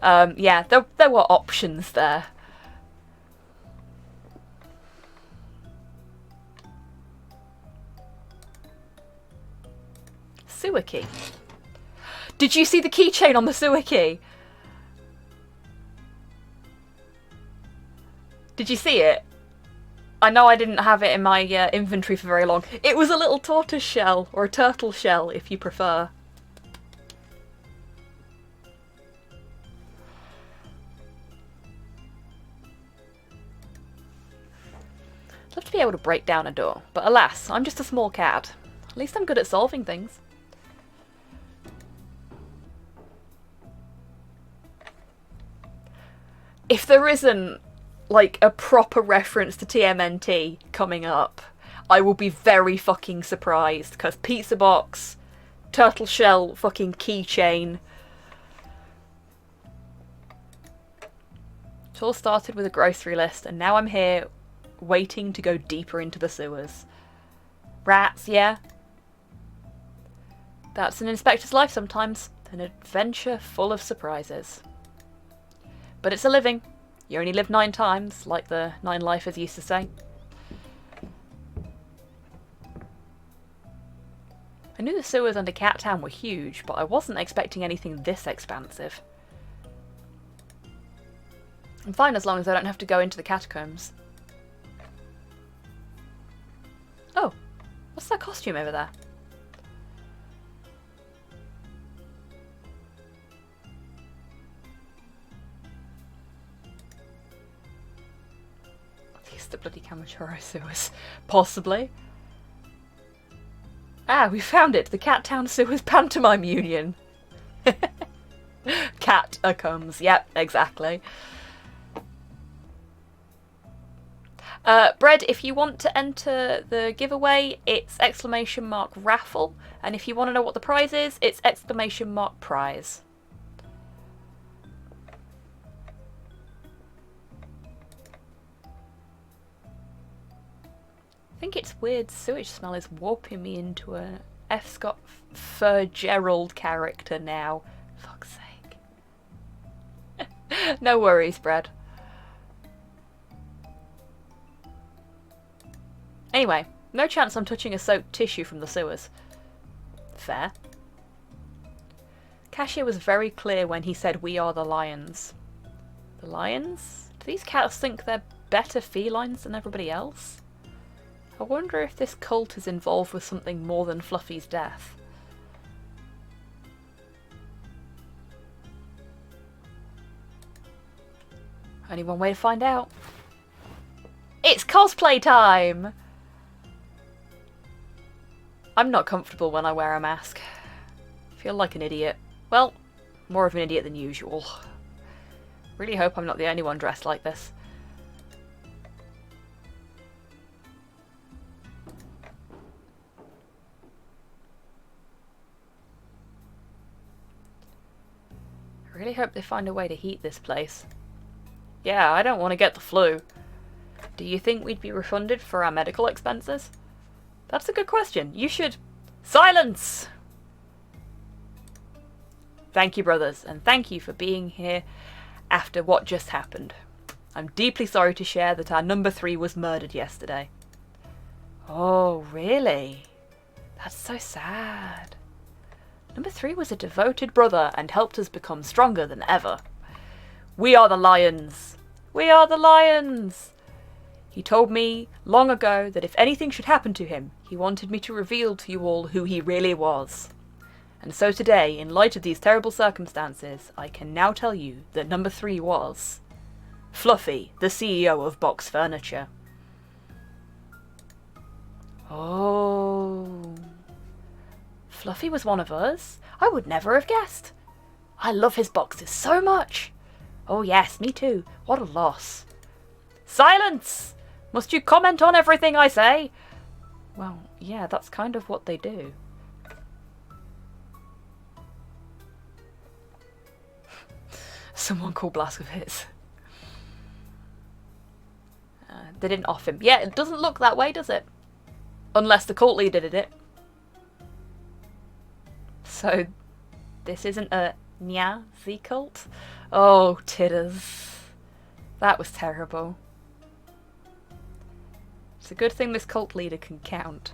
[SPEAKER 1] Yeah, there were options there. Sewer key. Did you see the keychain on the sewer key? Did you see it? I know I didn't have it in my inventory for very long. It was a little tortoise shell, or a turtle shell if you prefer. I'd love to be able to break down a door, but alas, I'm just a small cat. At least I'm good at solving things. If there isn't like a proper reference to TMNT coming up, I will be very fucking surprised, because pizza box, turtle shell fucking keychain. It all started with a grocery list, and now I'm here waiting to go deeper into the sewers. Rats, yeah. That's an inspector's life sometimes. An adventure full of surprises. But it's a living. You only live 9 times, like the 9 lifers used to say. I knew the sewers under Cat Town were huge, but I wasn't expecting anything this expansive. I'm fine as long as I don't have to go into the catacombs. Oh, what's that costume over there? These are the bloody Kamachoro sewers. Possibly. Ah, we found it! The Cat Town Sewers Pantomime Union! Catacombs, yep, exactly. Bread, if you want to enter the giveaway, it's !raffle, and if you want to know what the prize is, it's !prize. I think it's weird sewage smell is warping me into a F. Scott Fitzgerald character now. Fuck's sake. No worries, Bread. Anyway, no chance I'm touching a soaked tissue from the sewers. Fair. Cashier was very clear when he said we are the lions. The lions? Do these cats think they're better felines than everybody else? I wonder if this cult is involved with something more than Fluffy's death. Only one way to find out. It's cosplay time! I'm not comfortable when I wear a mask. I feel like an idiot. Well, more of an idiot than usual. Really hope I'm not the only one dressed like this. I really hope they find a way to heat this place. Yeah, I don't want to get the flu. Do you think we'd be refunded for our medical expenses? That's a good question. You should... Silence! Thank you, brothers, and thank you for being here after what just happened. I'm deeply sorry to share that our number 3 was murdered yesterday. Oh, really? That's so sad. Number 3 was a devoted brother and helped us become stronger than ever. We are the lions! We are the lions! He told me long ago that if anything should happen to him, he wanted me to reveal to you all who he really was. And so today, in light of these terrible circumstances, I can now tell you that number 3 was... Fluffy, the CEO of Box Furniture. Oh... Fluffy was one of us? I would never have guessed. I love his boxes so much. Oh yes, me too. What a loss. Silence! Must you comment on everything I say? Well, yeah, that's kind of what they do. Someone call Blazkowicz. They didn't off him. Yeah, it doesn't look that way, does it? Unless the cult leader did it. So, this isn't a Nyazi cult? Oh, titters. That was terrible. It's a good thing this cult leader can count.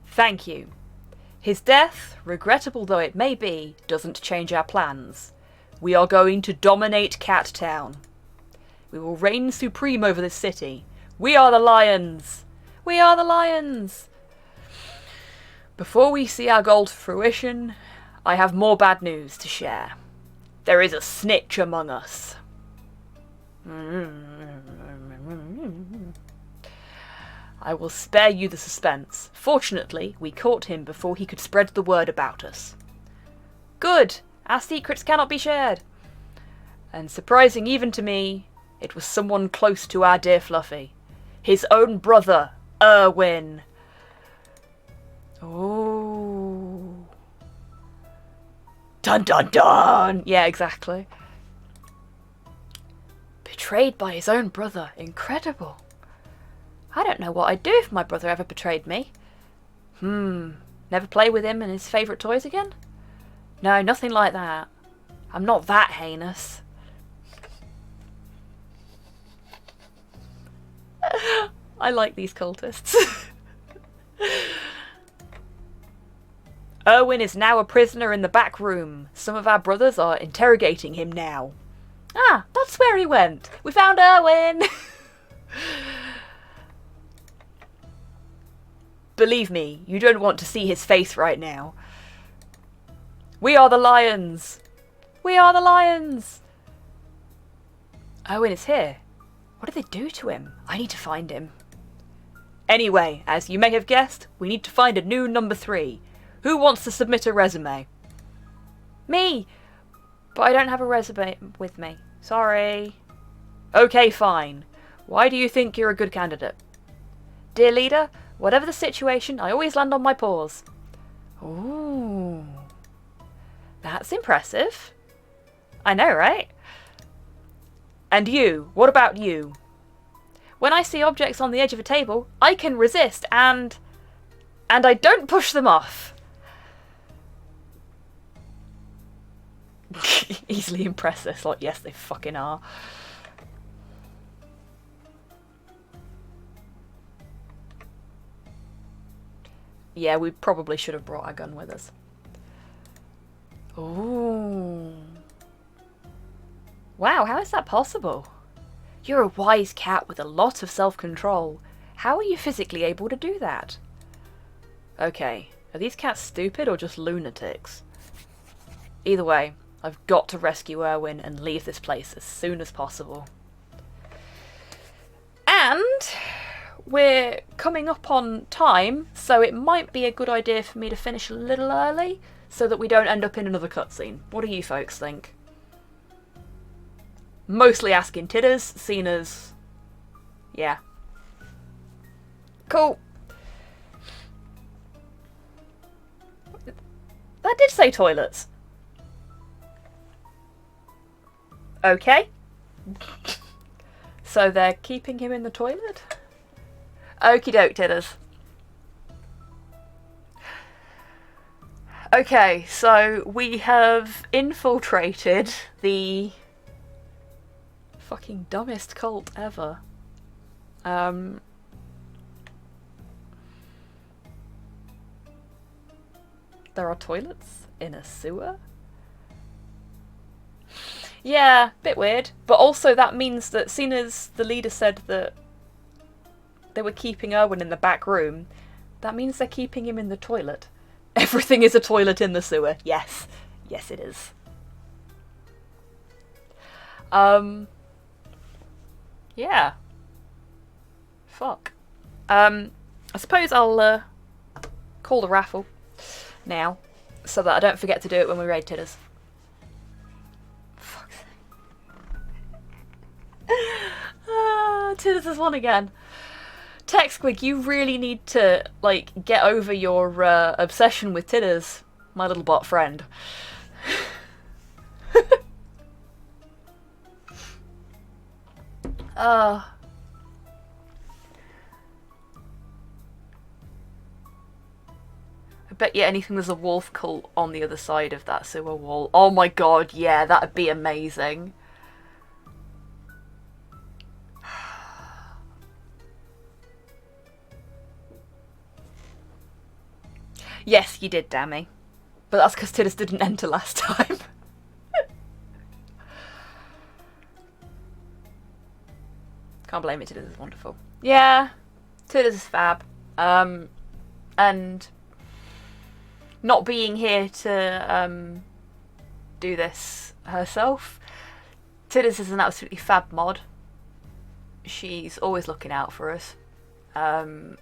[SPEAKER 1] Thank you. His death, regrettable though it may be, doesn't change our plans. We are going to dominate Cat Town. We will reign supreme over this city. We are the lions! We are the lions! Before we see our goal to fruition, I have more bad news to share. There is a snitch among us. I will spare you the suspense. Fortunately, we caught him before he could spread the word about us. Good! Our secrets cannot be shared. And surprising even to me, it was someone close to our dear Fluffy. His own brother, Erwin. Oh. Dun dun dun! Yeah, exactly. Betrayed by his own brother. Incredible. I don't know what I'd do if my brother ever betrayed me. Never play with him and his favourite toys again? No, nothing like that. I'm not that heinous. I like these cultists. Erwin is now a prisoner in the back room. Some of our brothers are interrogating him now. Ah, that's where he went. We found Erwin. Believe me, you don't want to see his face right now. We are the lions. We are the lions. Erwin is here. What did they do to him? I need to find him. Anyway, as you may have guessed, we need to find a new number 3. Who wants to submit a resume? Me! But I don't have a resume with me. Sorry. Okay, fine. Why do you think you're a good candidate? Dear leader, whatever the situation, I always land on my paws. Ooh. That's impressive. I know, right? And you, what about you? When I see objects on the edge of a table, I can resist and I don't push them off. Easily impressive. Like, yes, they fucking are. Yeah, we probably should have brought our gun with us. Ooh. Wow, how is that possible? You're a wise cat with a lot of self-control. How are you physically able to do that? Okay, are these cats stupid or just lunatics? Either way, I've got to rescue Erwin and leave this place as soon as possible. And we're coming up on time, so it might be a good idea for me to finish a little early so that we don't end up in another cutscene. What do you folks think? Mostly asking Titters, seen as... yeah. Cool. That did say toilets. Okay. So they're keeping him in the toilet? Okie doke, Titters. Okay, so we have infiltrated the fucking dumbest cult ever. There are toilets in a sewer? Yeah, bit weird. But also that means that, seeing as the leader said that they were keeping Erwin in the back room, that means they're keeping him in the toilet. Everything is a toilet in the sewer. Yes. Yes, it is. Yeah. Fuck. I suppose I'll call the raffle now, so that I don't forget to do it when we raid Titters. Fuck's sake. Titters has won again. HobbySquig, you really need to, like, get over your obsession with Titters, my little bot friend. I bet you anything there's a wolf cult on the other side of that sewer wall. Oh my god, yeah, that'd be amazing. Yes, you did, Dammy. But that's because Titters didn't enter last time. Can't blame it, Titters is wonderful. Yeah, Titters is fab. And not being here to do this herself, Titters is an absolutely fab mod. She's always looking out for us. And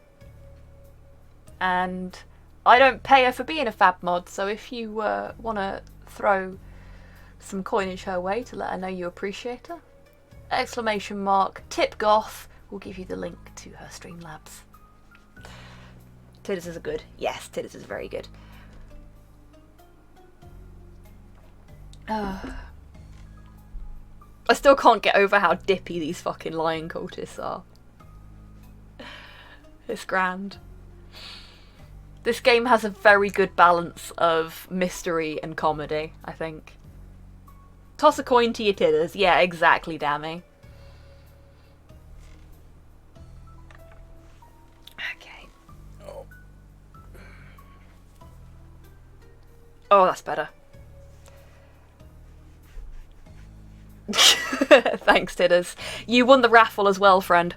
[SPEAKER 1] I don't pay her for being a fab mod, so if you want to throw some coinage her way to let her know you appreciate her. Exclamation mark, tip goth, will give you the link to her Streamlabs. Titters is good. Yes, Titters is very good. I still can't get over how dippy these fucking lion cultists are. It's grand. This game has a very good balance of mystery and comedy, I think. Toss a coin to your titters. Yeah, exactly, Dammy. Okay. Oh, that's better. Thanks, Titters. You won the raffle as well, friend.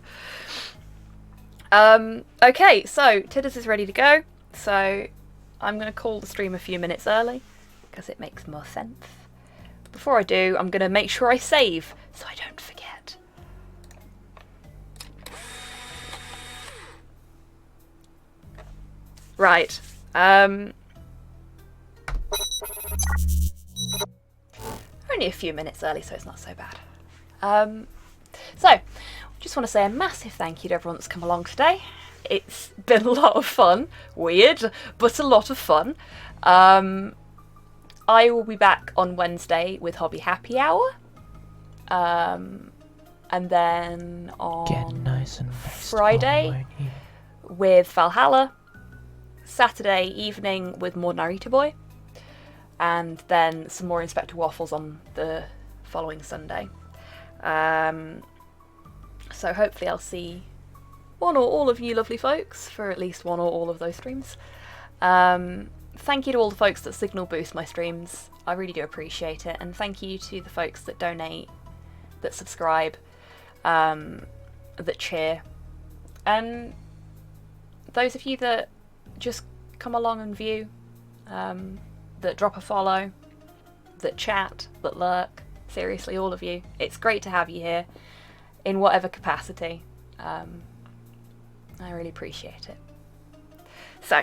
[SPEAKER 1] Okay, so Titters is ready to go. So I'm going to call the stream a few minutes early because it makes more sense. But before I do, I'm going to make sure I save so I don't forget. Right. Only a few minutes early, so it's not so bad. So, just want to say a massive thank you to everyone that's come along today. It's been a lot of fun. Weird, but a lot of fun. I will be back on Wednesday with Hobby Happy Hour. And then on
[SPEAKER 2] Get nice and
[SPEAKER 1] Friday with Valhalla. Saturday evening with more Narita Boy. And then some more Inspector Waffles on the following Sunday. So hopefully I'll see one or all of you lovely folks for at least one or all of those streams. Thank you to all the folks that signal boost my streams. I really do appreciate it. And thank you to the folks that donate, that subscribe, that cheer. And those of you that just come along and view, that drop a follow, that chat, that lurk. Seriously, all of you. It's great to have you here in whatever capacity. I really appreciate it. So,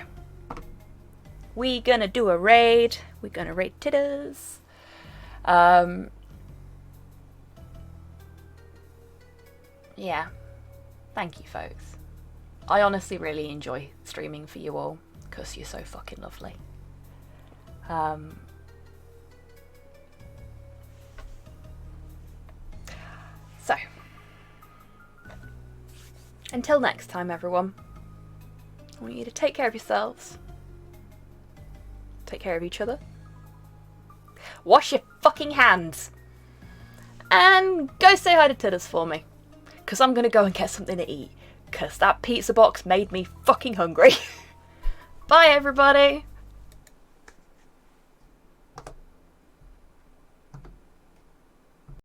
[SPEAKER 1] we're gonna do a raid. We're gonna raid Titters. Yeah. Thank you, folks. I honestly really enjoy streaming for you all because you're so fucking lovely. So, until next time, everyone, I want you to take care of yourselves, take care of each other, wash your fucking hands, and go say hi to Titters for me, because I'm going to go and get something to eat, because that pizza box made me fucking hungry. Bye, everybody!